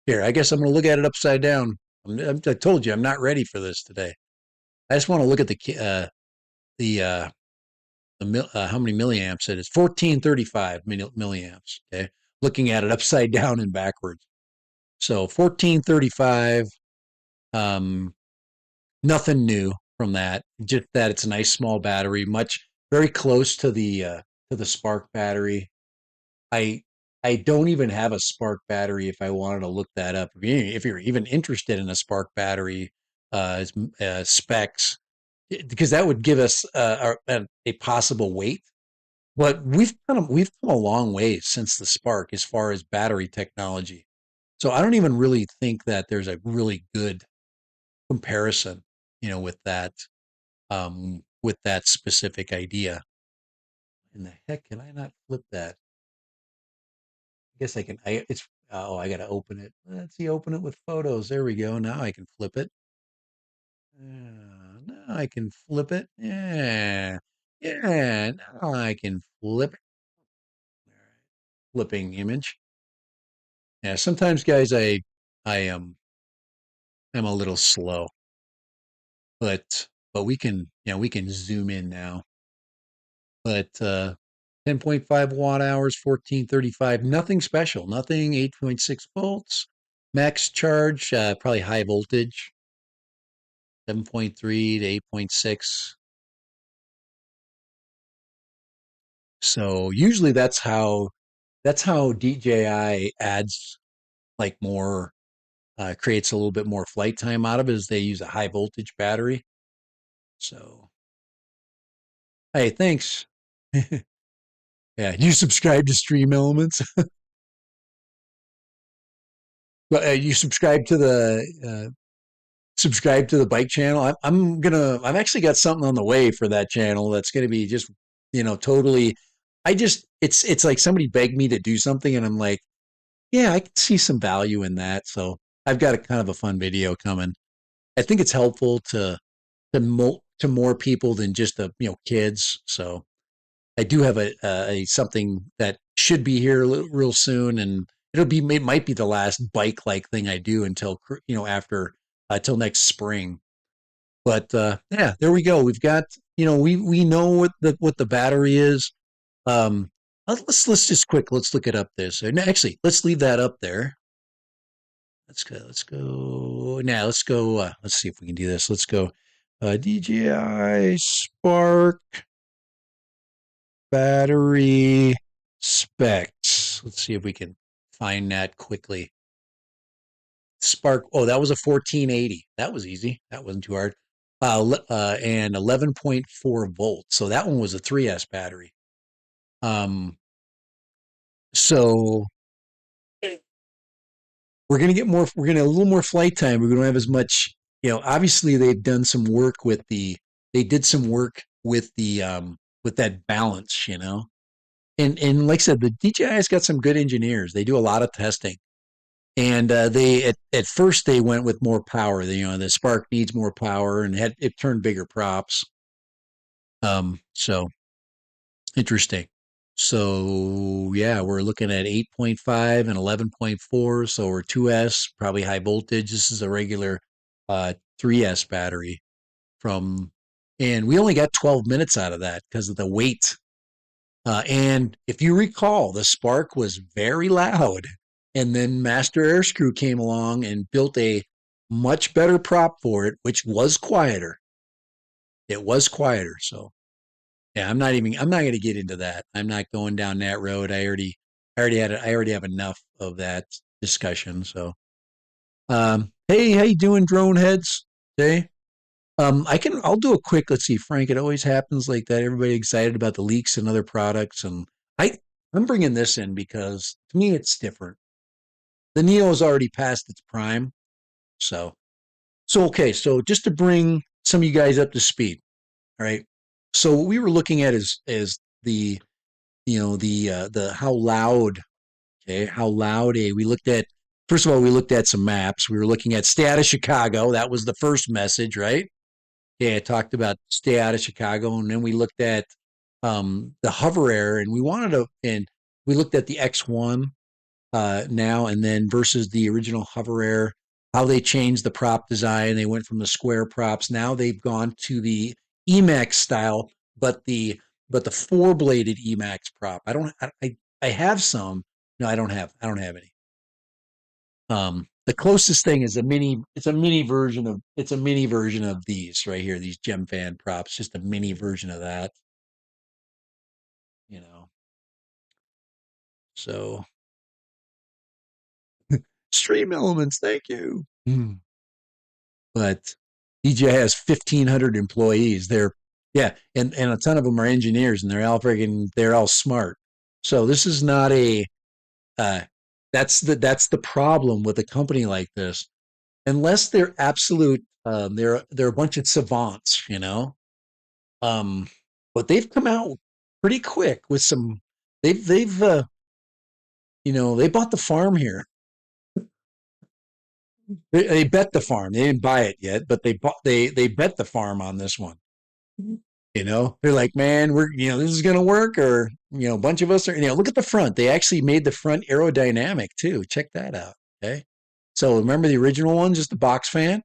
Here, I guess I'm going to look at it upside down. I told you I'm not ready for this today. I just want to look at the how many milliamps it is. 1435 milliamps. Okay, looking at it upside down and backwards. So 1435. Um, Nothing new from that. Just that it's a nice small battery, very close to the Spark battery. I I don't even have a Spark battery if I wanted to look that up. If you're even interested in a Spark battery specs, because that would give us a possible weight. But we've come a long way since the Spark as far as battery technology. So I don't even really think that there's a really good comparison, with that specific idea. In the heck can I not flip that? I guess I can. I got to open it. Let's see, open it with photos. There we go. Now I can flip it. Now I can flip it. Yeah, yeah. Now I can flip it. All right. Flipping image. Yeah. Sometimes, guys, I am I'm a little slow, but we can zoom in now. But 10.5 watt hours, 1435, nothing special, nothing 8.6 volts, max charge, probably high voltage, 7.3 to 8.6. So usually that's how DJI adds like more, creates a little bit more flight time out of it, is they use a high voltage battery. So, hey, thanks. Yeah, you subscribe to Stream Elements? Well, you subscribe to the subscribe to the bike channel. I've actually got something on the way for that channel that's gonna be just, totally. It's like somebody begged me to do something, and I'm like, yeah, I can see some value in that. So I've got a kind of a fun video coming. I think it's helpful to more people than just the kids. So I do have a something that should be here real soon, and it might be the last bike like thing I do until after till next spring. But yeah, there we go. We've got we know what the battery is. Let's just let's look it up this. And actually, let's leave that up there. Let's go. Let's go now. Let's go. Let's see if we can do this. Let's go. DJI Spark battery specs. Let's see if we can find that quickly. Spark. Oh, that was a 1480. That was easy. That wasn't too hard. And 11.4 volts. So that one was a 3S battery. So we're going to get more, we're going to have a little more flight time. We're going to have as much, obviously they've done some work they did some work with that balance, and like I said, the DJI's got some good engineers. They do a lot of testing, and at first they went with more power. The Spark needs more power, and it turned bigger props. So interesting. So yeah, we're looking at 8.5 and 11.4. So we're 2S, probably high voltage. This is a regular 3S battery and we only got 12 minutes out of that because of the weight. And if you recall, the Spark was very loud. And then Master Air Screw came along and built a much better prop for it, which was quieter. It was quieter. So yeah, I'm not going to get into that. I'm not going down that road. I already have enough of that discussion. So, hey, how you doing, drone heads? Hey, I'll do a quick, let's see, Frank, it always happens like that. Everybody excited about the leaks and other products. And I'm bringing this in because to me, it's different. The Neo has already passed its prime. So, okay. So just to bring some of you guys up to speed. All right. So what we were looking at is the how loud, okay, how loud we looked at. First of all, we looked at some maps. We were looking at stay out of Chicago. That was the first message, right? Yeah, I talked about stay out of Chicago, and then we looked at the HoverAir, and we looked at the X1 now, and then versus the original HoverAir, how they changed the prop design. They went from the square props. Now they've gone to the Emax style, but the four-bladed Emax prop. I have some. No, I don't have any. The closest thing is it's a mini version of these right here, these Gem Fan props, just a mini version of that, you know. So Stream Elements, thank you. But DJI has 1,500 employees. Yeah, and a ton of them are engineers, and they're all smart. So this is not a that's the problem with a company like this. Unless they're absolute, they're a bunch of savants. Um, but they've come out pretty quick with some. They've they bought the farm here. They bet the farm. They didn't buy it yet, but they bet the farm on this one. They're like, man, this is gonna work, or a bunch of us are. Look at the front. They actually made the front aerodynamic too. Check that out. Okay, so remember the original one, just the box fan.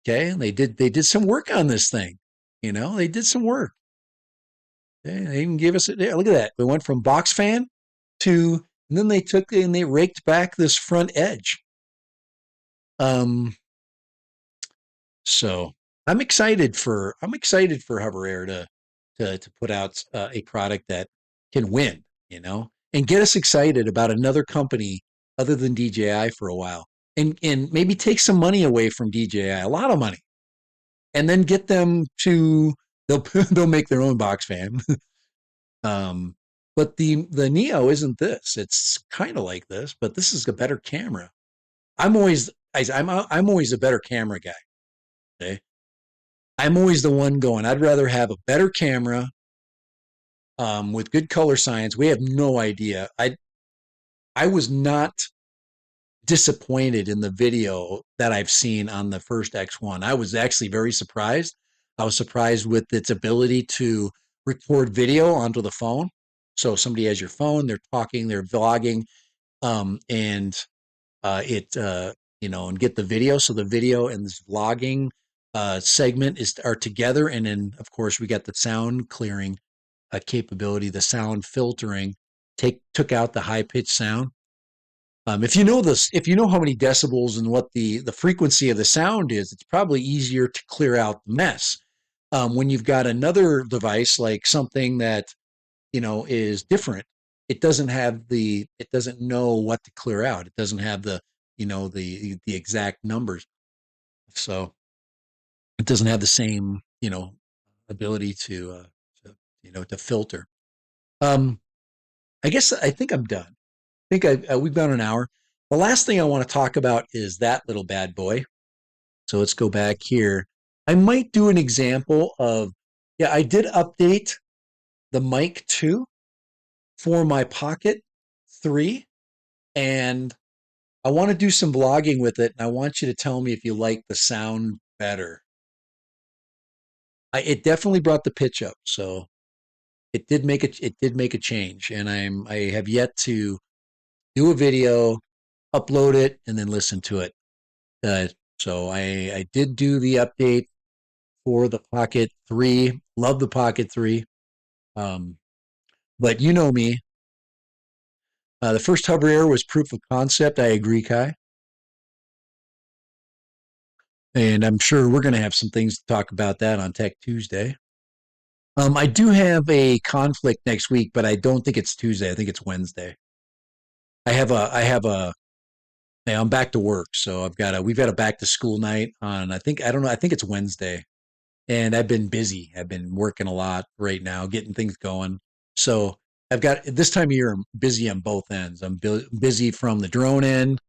Okay, and they did some work on this thing. They did some work. Okay, they even gave us there. Look at that. We went from box fan and then they raked back this front edge. So I'm excited for HoverAir to put out a product that can win, and get us excited about another company other than DJI for a while, and maybe take some money away from DJI, a lot of money, and then get them to they'll make their own box fan. But the Neo isn't this. It's kind of like this, but this is a better camera. I'm always a better camera guy. Okay. I'm always the one going, I'd rather have a better camera with good color science. We have no idea. I was not disappointed in the video that I've seen on the first X1. I was actually very surprised. I was surprised with its ability to record video onto the phone. So somebody has your phone, they're talking, they're vlogging, and and get the video. So the video and this vlogging segment are together, and then of course we got the sound clearing capability, the sound filtering. Took out the high pitched sound. If you know this, if you know how many decibels and what the frequency of the sound is, it's probably easier to clear out the mess. When you've got another device like something that is different, it doesn't know what to clear out. It doesn't have the exact numbers, so it doesn't have the same ability to filter. I think I'm done. I think we've got an hour. The last thing I want to talk about is that little bad boy. So let's go back here. I might do an example of, I did update the mic 2 for my Pocket 3, and I want to do some vlogging with it, and I want you to tell me if you like the sound better. It definitely brought the pitch up, so it did make a change, and I have yet to do a video, upload it, and then listen to it. So I did do the update for the Pocket 3. Love the Pocket 3. But you know me. The first HoverAir was proof of concept. I agree, Kai. And I'm sure we're going to have some things to talk about that on Tech Tuesday. I do have a conflict next week, but I don't think it's Tuesday. I think it's Wednesday. I'm back to work, so we've got a back to school night on, I think it's Wednesday. And I've been busy. I've been working a lot right now, getting things going. So I've got, this time of year, I'm busy on both ends. I'm busy from the drone end.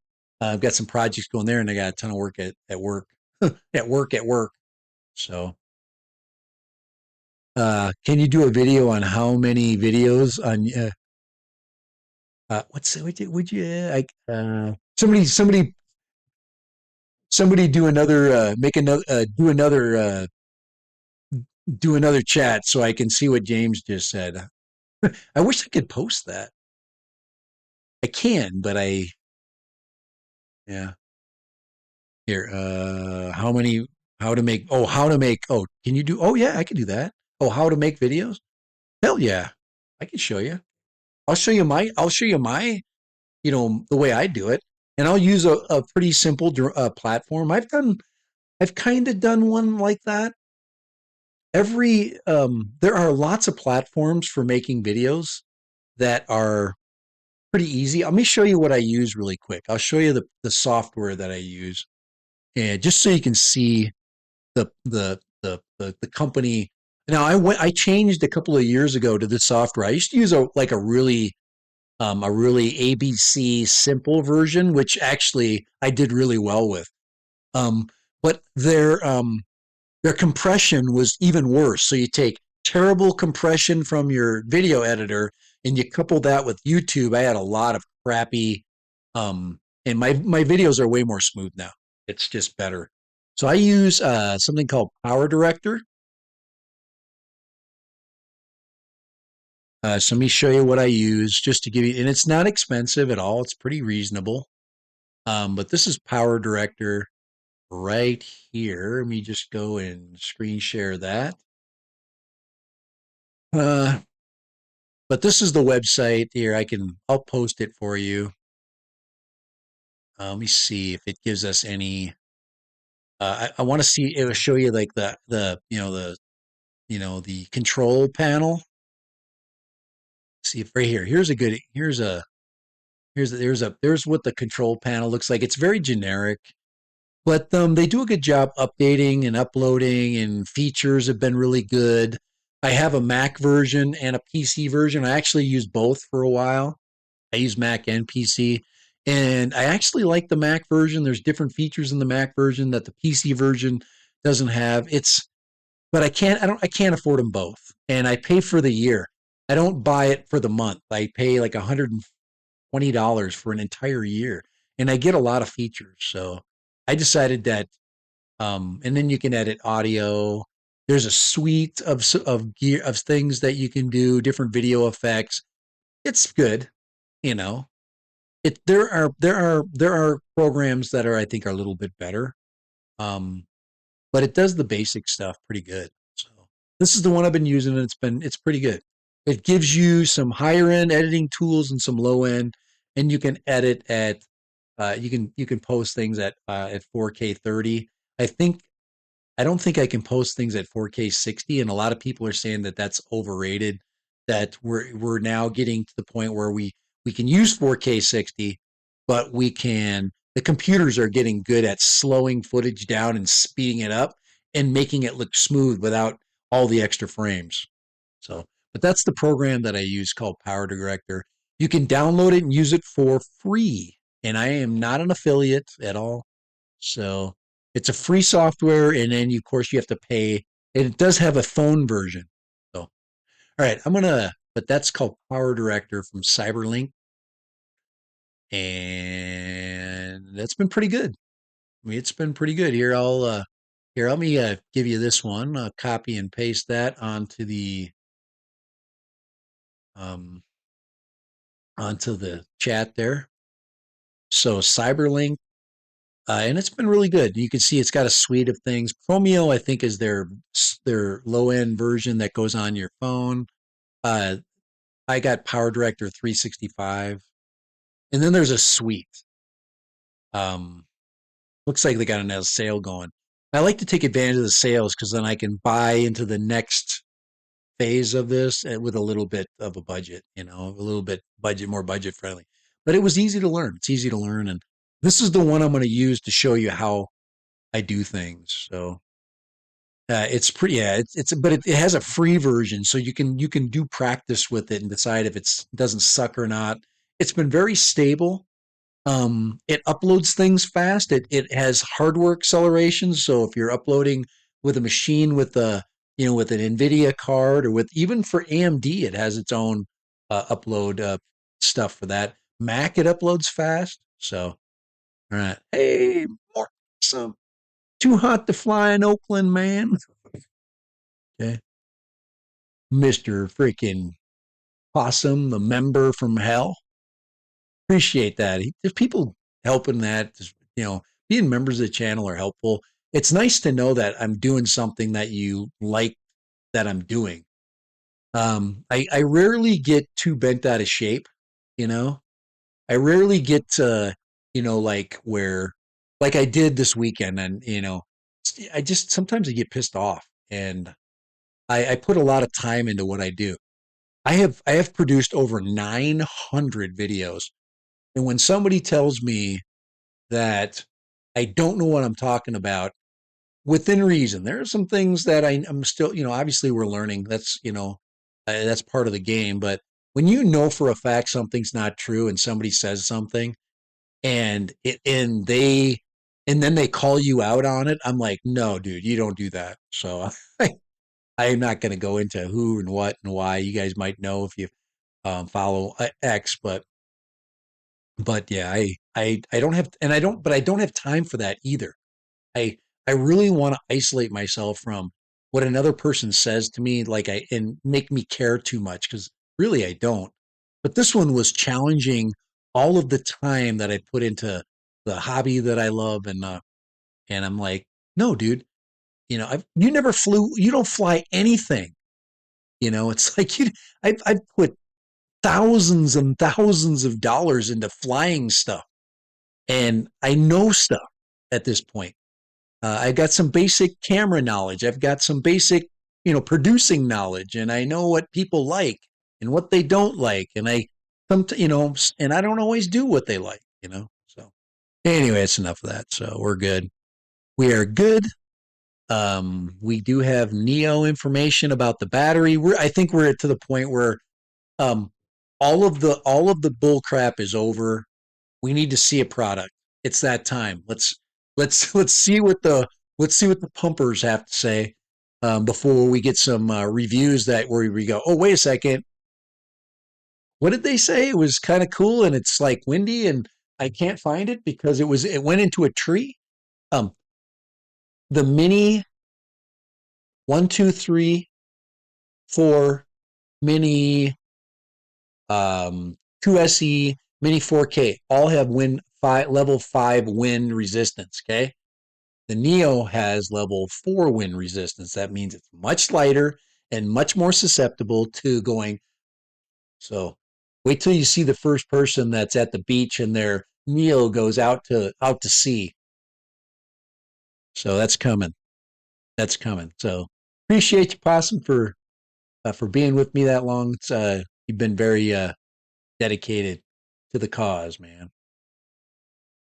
I've got some projects going there, and I got a ton of work at work, at work. So, can you do a video on how many videos on, would you, somebody do another, do another chat so I can see what James just said. I wish I could post that. I can, but yeah. Here, how to make, can you do, yeah, I can do that. Oh, how to make videos? Hell yeah. I can show you. I'll show you my, the way I do it. And I'll use a pretty simple platform. I've kind of done one like that. There are lots of platforms for making videos that are pretty easy. Let me show you what I use really quick. I'll show you the software that I use, and just so you can see the company. Now I changed a couple of years ago to this software. I used to use a really ABC simple version, which actually I did really well with. But their compression was even worse. So you take terrible compression from your video editor and you couple that with YouTube. I had a lot of crappy, and my videos are way more smooth now. It's just better. So I use something called Power Director. So let me show you what I use just to give you, and it's not expensive at all. It's pretty reasonable. But this is Power Director right here. Let me just go and screen share that. But this is the website here. I'll post it for you. Let me see if it gives us any. I want to see. It'll show you like the control panel. See if right here. Here's what the control panel looks like. It's very generic, but they do a good job updating and uploading, and features have been really good. I have a Mac version and a PC version. I actually used both for a while. I use Mac and PC, And I actually like the Mac version. There's different features in the Mac version that the PC version doesn't have. But I can't afford them both. And I pay for the year. I don't buy it for the month. I pay like $120 for an entire year, and I get a lot of features. So I decided that, and then you can edit audio. There's a suite of gear of things that you can do, different video effects. It's good, you know. There are programs that are I think are a little bit better, um, but it does the basic stuff pretty good. So this is the one I've been using, and it's pretty good. It gives you some higher end editing tools and some low end, and you can edit at you can post things at 4K 30. I think I don't think I can post things at 4K 60, and a lot of people are saying that that's overrated. That we're now getting to the point where we can use 4K 60, but the computers are getting good at slowing footage down and speeding it up and making it look smooth without all the extra frames. So, but that's the program that I use called Power Director. You can download it and use it for free, and I am not an affiliate at all. So it's a free software, and then of course you have to pay. And it does have a phone version. So, all right, but that's called Power Director from Cyberlink, and that's been pretty good. I mean, it's been pretty good. Here, let me give you this one. Copy and paste that um, onto the chat there. So Cyberlink, and it's been really good. You can see it's got a suite of things. Chromio, I think, is their low end version that goes on your phone. Uh, I got Power Director 365, and then there's a suite. Um, Looks like they got a sale going. I like to take advantage of the sales because then I can buy into the next phase of this with a little bit of a budget, a little bit more budget friendly. But it was easy to learn. It's easy to learn, and this is the one I'm going to use to show you how I do things. So it's pretty, yeah. But it has a free version, so you can do practice with it and decide if it doesn't suck or not. It's been very stable. It uploads things fast. It has hardware acceleration. So if you're uploading with a machine with an NVIDIA card or with even for AMD, it has its own upload stuff for that. Mac, it uploads fast. So, all right. Hey, more some too hot to fly in Oakland, man. Okay. Mr. Freaking Possum, the member from hell. Appreciate that. There's people helping that, being members of the channel are helpful. It's nice to know that I'm doing something that you like that I'm doing. I rarely get too bent out of shape, you know. I rarely get to, like I did this weekend, and I just sometimes I get pissed off, and I put a lot of time into what I do. I have produced over 900 videos, and when somebody tells me that I don't know what I'm talking about, within reason, there are some things that I'm still, obviously we're learning. That's part of the game. But when you know for a fact something's not true, and somebody says something, and then they call you out on it, I'm like, no, dude, you don't do that. So I'm not going to go into who and what and why. You guys might know if you follow X, but yeah, I don't have, and I don't, but I don't have time for that either. I I really want to isolate myself from what another person says to me, and make me care too much, because really I don't. But this one was challenging all of the time that I put into the hobby that I love, and I'm like, no, dude, you never flew, you don't fly anything. It's like I've put thousands and thousands of dollars into flying stuff, and I know stuff at this point. I've got some basic camera knowledge. I've got some basic, producing knowledge, and I know what people like and what they don't like. And and I don't always do what they like. So anyway, it's enough of that. So we're good. We are good. We do have Neo information about the battery. I think we're to the point where um, all of the bull crap is over. We need to see a product. It's that time. Let's see what the pumpers have to say before we get some reviews that where we go. Oh, wait a second. What did they say? It was kind of cool and it's like windy and I can't find it because it went into a tree. Um, the mini 1, 2, 3, 4 mini 2SE mini 4K all have level 5 wind resistance. Okay, the Neo has level 4 wind resistance. That means it's much lighter and much more susceptible to going. So wait till you see the first person that's at the beach and their Neo goes out to sea. So that's coming. That's coming. So appreciate you, Possum, for being with me that long. It's you've been very dedicated to the cause, man.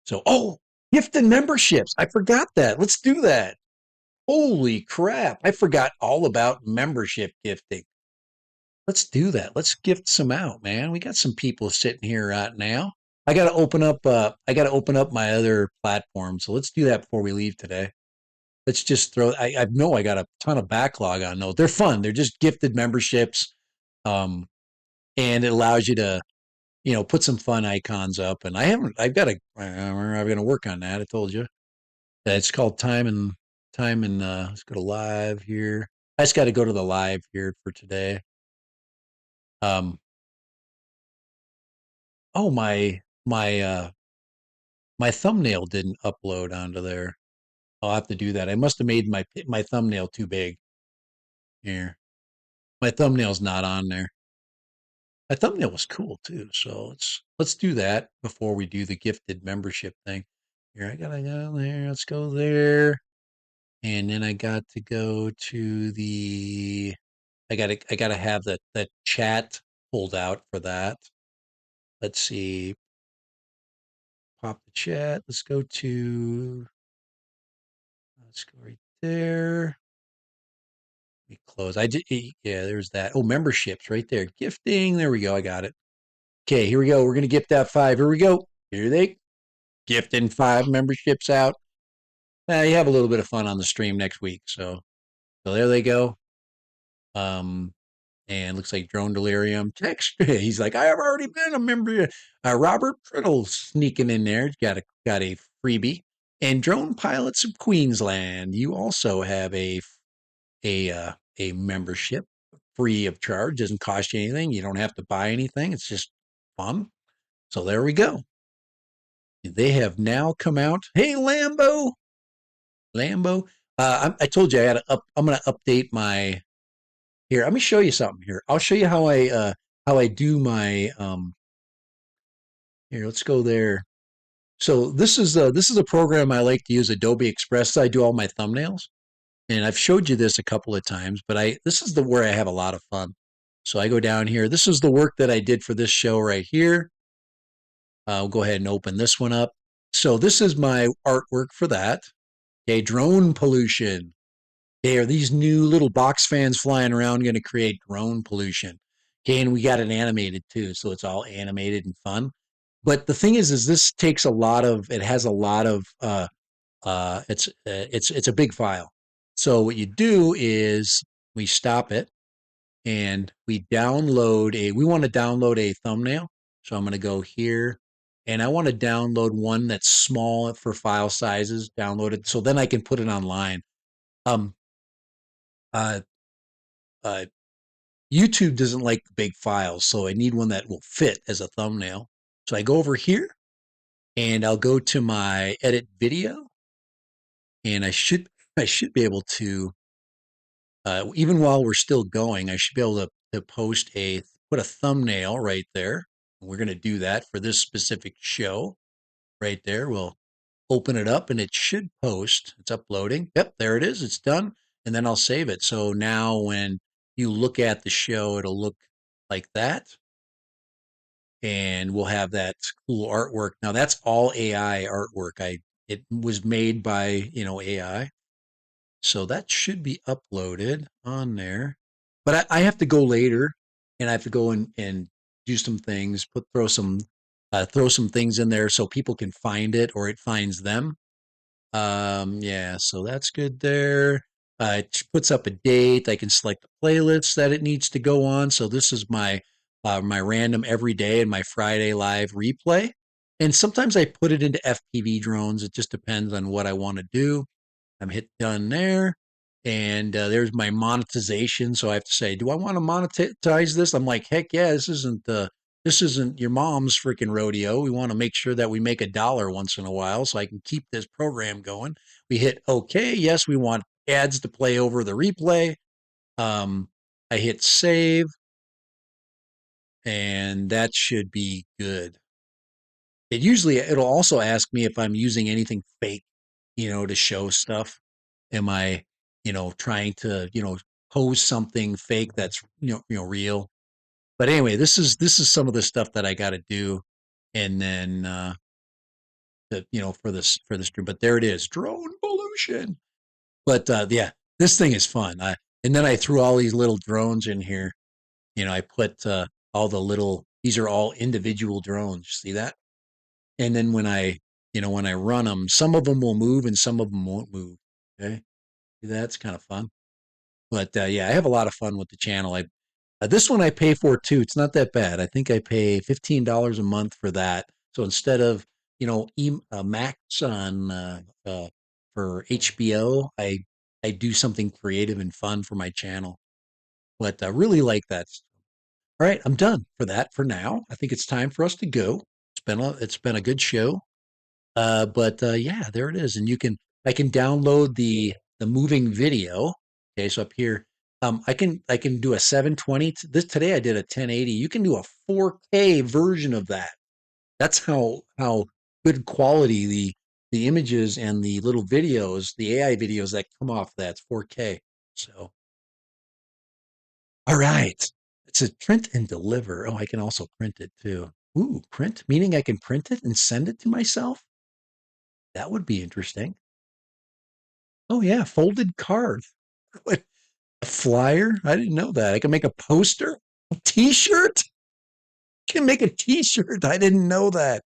So gift and memberships. I forgot that. Let's do that. Holy crap. I forgot all about membership gifting. Let's do that. Let's gift some out, man. We got some people sitting here right now. I gotta open up my other platform. So let's do that before we leave today. Let's just throw I know I got a ton of backlog on those. They're fun. They're just gifted memberships. Um and it allows you to, put some fun icons up. And I'm gonna work on that. I told you. It's called time and let's go to live here. I just got to go to the live here for today. Um, oh my thumbnail didn't upload onto there. I'll have to do that. I must have made my thumbnail too big. Here, my thumbnail's not on there. My thumbnail was cool too, so let's do that before we do the gifted membership thing. Here, I gotta go there. Let's go there, and then I got to go to the. I gotta have that chat pulled out for that. Let's see. Pop the chat. Let's go right there. We close. Yeah, there's that. Oh, memberships right there. Gifting. There we go. I got it. Okay, here we go. We're going to gift that 5. Here we go. Here they gifting 5 memberships out. You have a little bit of fun on the stream next week. So there they go. And looks like Drone Delirium text. He's like, I have already been a member. Robert Priddle sneaking in there. Got a freebie. And Drone Pilots of Queensland. You also have a membership free of charge. Doesn't cost you anything. You don't have to buy anything. It's just fun. So there we go. They have now come out. Hey, Lambo. I told you I'm going to update my. Here, let me show you something here. I'll show you how I do my here, let's go there. So this is a program I like to use, Adobe Express. I do all my thumbnails. And I've showed you this a couple of times, but this is the where I have a lot of fun. So I go down here. This is the work that I did for this show right here. I'll go ahead and open this one up. So this is my artwork for that. Okay, drone pollution. Okay, are these new little box fans flying around going to create drone pollution? Okay, and we got it animated too, so it's all animated and fun. But the thing is this takes it has a lot of it's a big file. So what you do is we stop it and we want to download a thumbnail. So I'm going to go here and I want to download one that's small for file sizes, download it. So then I can put it online. Um, uh, uh, YouTube doesn't like the big files, so I need one that will fit as a thumbnail. So I go over here and I'll go to my edit video and I should be able to even while we're still going, I should be able to put a thumbnail right there. We're going to do that for this specific show right there. We'll open it up and it should post. It's uploading. Yep, there it is. It's done. And then I'll save it. So now when you look at the show, it'll look like that. And we'll have that cool artwork. Now that's all AI artwork. It was made by, AI. So that should be uploaded on there. But I have to go later and I have to go and do some things, throw some throw some things in there so people can find it or it finds them. Yeah, so that's good there. It puts up a date. I can select the playlist that it needs to go on. So this is my random every day and my Friday live replay. And sometimes I put it into FPV drones. It just depends on what I want to do. I'm hit done there. And there's my monetization. So I have to say, do I want to monetize this? I'm like, heck yeah, this isn't your mom's freaking rodeo. We want to make sure that we make $1 once in a while so I can keep this program going. We hit OK. Yes, we want ads to play over the replay. I hit save, and that should be good. It'll also ask me if I'm using anything fake, to show stuff. Am I, trying to, pose something fake that's, real? But anyway, this is some of the stuff that I got to do, and then for this stream. But there it is, drone pollution. But yeah, this thing is fun. And then I threw all these little drones in here. I put all the little. These are all individual drones. See that? And then when I run them, some of them will move and some of them won't move. Okay, that's kind of fun. But yeah, I have a lot of fun with the channel. This one I pay for too. It's not that bad. I think I pay $15 a month for that. So instead of Max on for HBO, I do something creative and fun for my channel. But I really like that. All right, I'm done for that for now. I think it's time for us to go. It's been a good show. But yeah, there it is, and I can download the moving video. Okay, so up here, I can do a 720. Today I did a 1080. You can do a 4K version of that. That's how good quality the images and the little videos, the AI videos that come off that's 4K. So all right, it says print and deliver. Oh, I can also print it too. Ooh, print meaning I can print it and send it to myself. That would be interesting. Oh yeah, folded card. What, a flyer? I didn't know that. I can make a poster, a T-shirt. I can make a T-shirt. I didn't know that.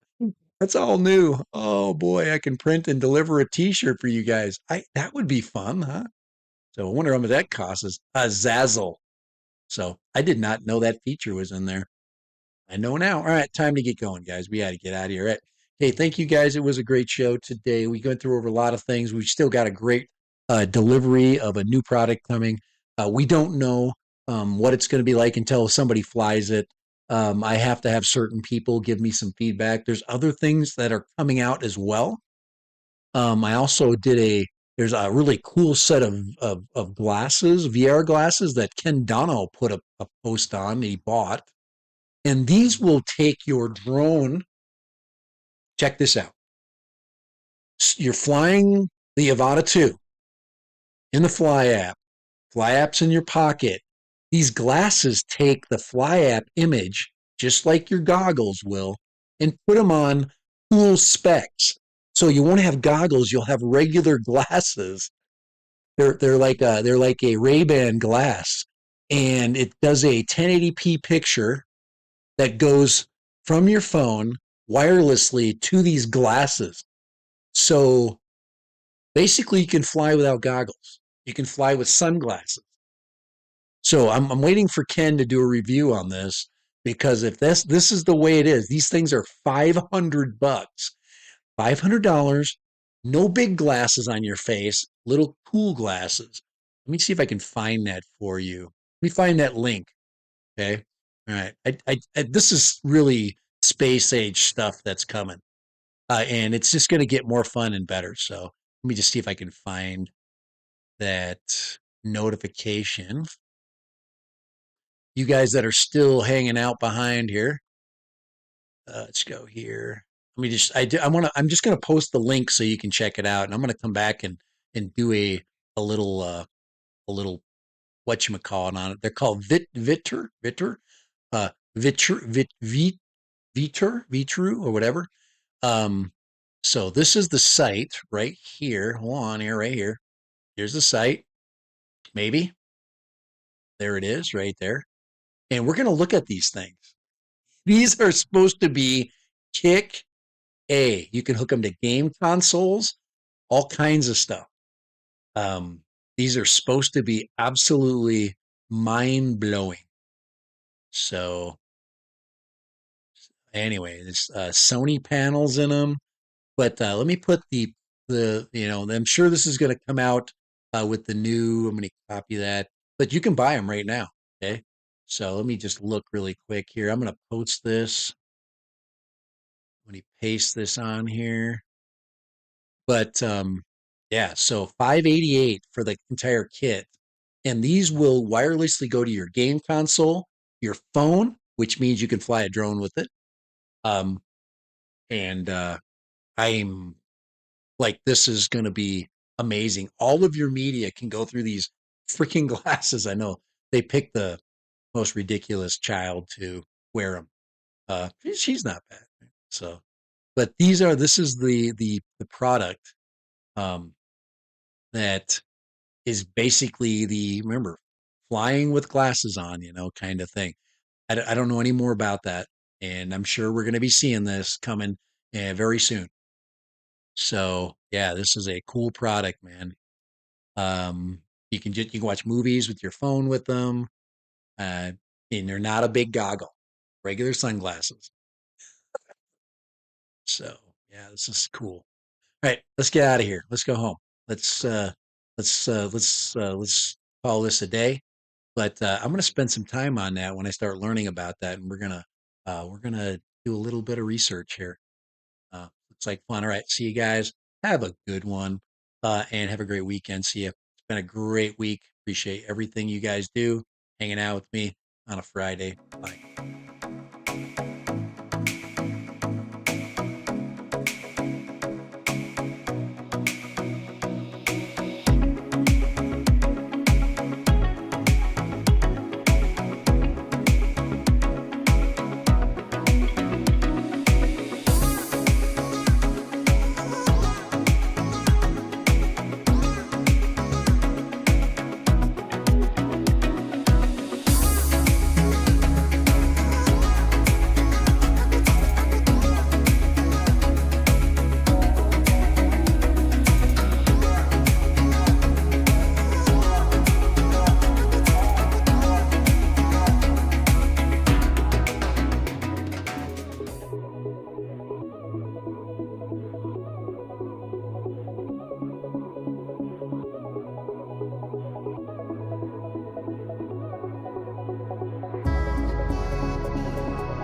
That's all new. Oh boy, I can print and deliver a T-shirt for you guys. I That would be fun, huh? So I wonder how much that costs. Is a Zazzle. So I did not know that feature was in there. I know now. All right, time to get going, guys. We got to get out of here. All right. Hey, thank you guys. It was a great show today. We went through over a lot of things. We've still got a great delivery of a new product coming. We don't know what it's going to be like until somebody flies it. I have to have certain people give me some feedback. There's other things that are coming out as well. I also there's a really cool set of glasses, VR glasses that Ken Dono put a post on, he bought. And these will take your drone. Check this out. You're flying the Avata 2 in the Fly app. Fly app's in your pocket. These glasses take the Fly app image, just like your goggles will, and put them on cool specs. So you won't have goggles, you'll have regular glasses. They're like a Ray-Ban glass, and it does a 1080p picture that goes from your phone wirelessly to these glasses. So basically, you can fly without goggles. You can fly with sunglasses. So I'm waiting for Ken to do a review on this because if this is the way it is, these things are $500, $500, no big glasses on your face, little cool glasses. Let me see if I can find that for you. Let me find that link. Okay. All right. This is really space age stuff that's coming. And it's just going to get more fun and better. So let me just see if I can find that notification. You guys that are still hanging out behind here, let's go here. Let me just, I'm just going to post the link so you can check it out. And I'm going to come back and do a little, whatchamacallit on it. They're called Vitter, Vitru or whatever. So this is the site right here. Hold on here, right here. Here's the site. Maybe. There it is right there. And we're going to look at these things. These are supposed to be kick A. You can hook them to game consoles, all kinds of stuff. Um, these are supposed to be absolutely mind blowing. So anyway, there's Sony panels in them. But let me put I'm sure this is going to come out with the new. I'm going to copy that, but you can buy them right now. Okay, so let me just look really quick here. I'm going to post this. Let me paste this on here. But yeah, so 588 for the entire kit, and these will wirelessly go to your game console, your phone, which means you can fly a drone with it. Um, and I'm like, this is going to be amazing. All of your media can go through these freaking glasses. I know they picked the most ridiculous child to wear them. She's not bad. So, but this is the product um, that is basically remember, flying with glasses on, kind of thing. I don't know any more about that. And I'm sure we're going to be seeing this coming very soon. So yeah, this is a cool product, man. You can watch movies with your phone with them, uh, and they're not a big goggle, regular sunglasses. So yeah, this is cool. All right, let's get out of here. Let's go home. Let's uh, let's call this a day. But I'm going to spend some time on that when I start learning about that, and we're gonna do a little bit of research here. Looks like fun. All right. See you guys. Have a good one. And have a great weekend. See you. It's been a great week. Appreciate everything you guys do, hanging out with me on a Friday. Bye.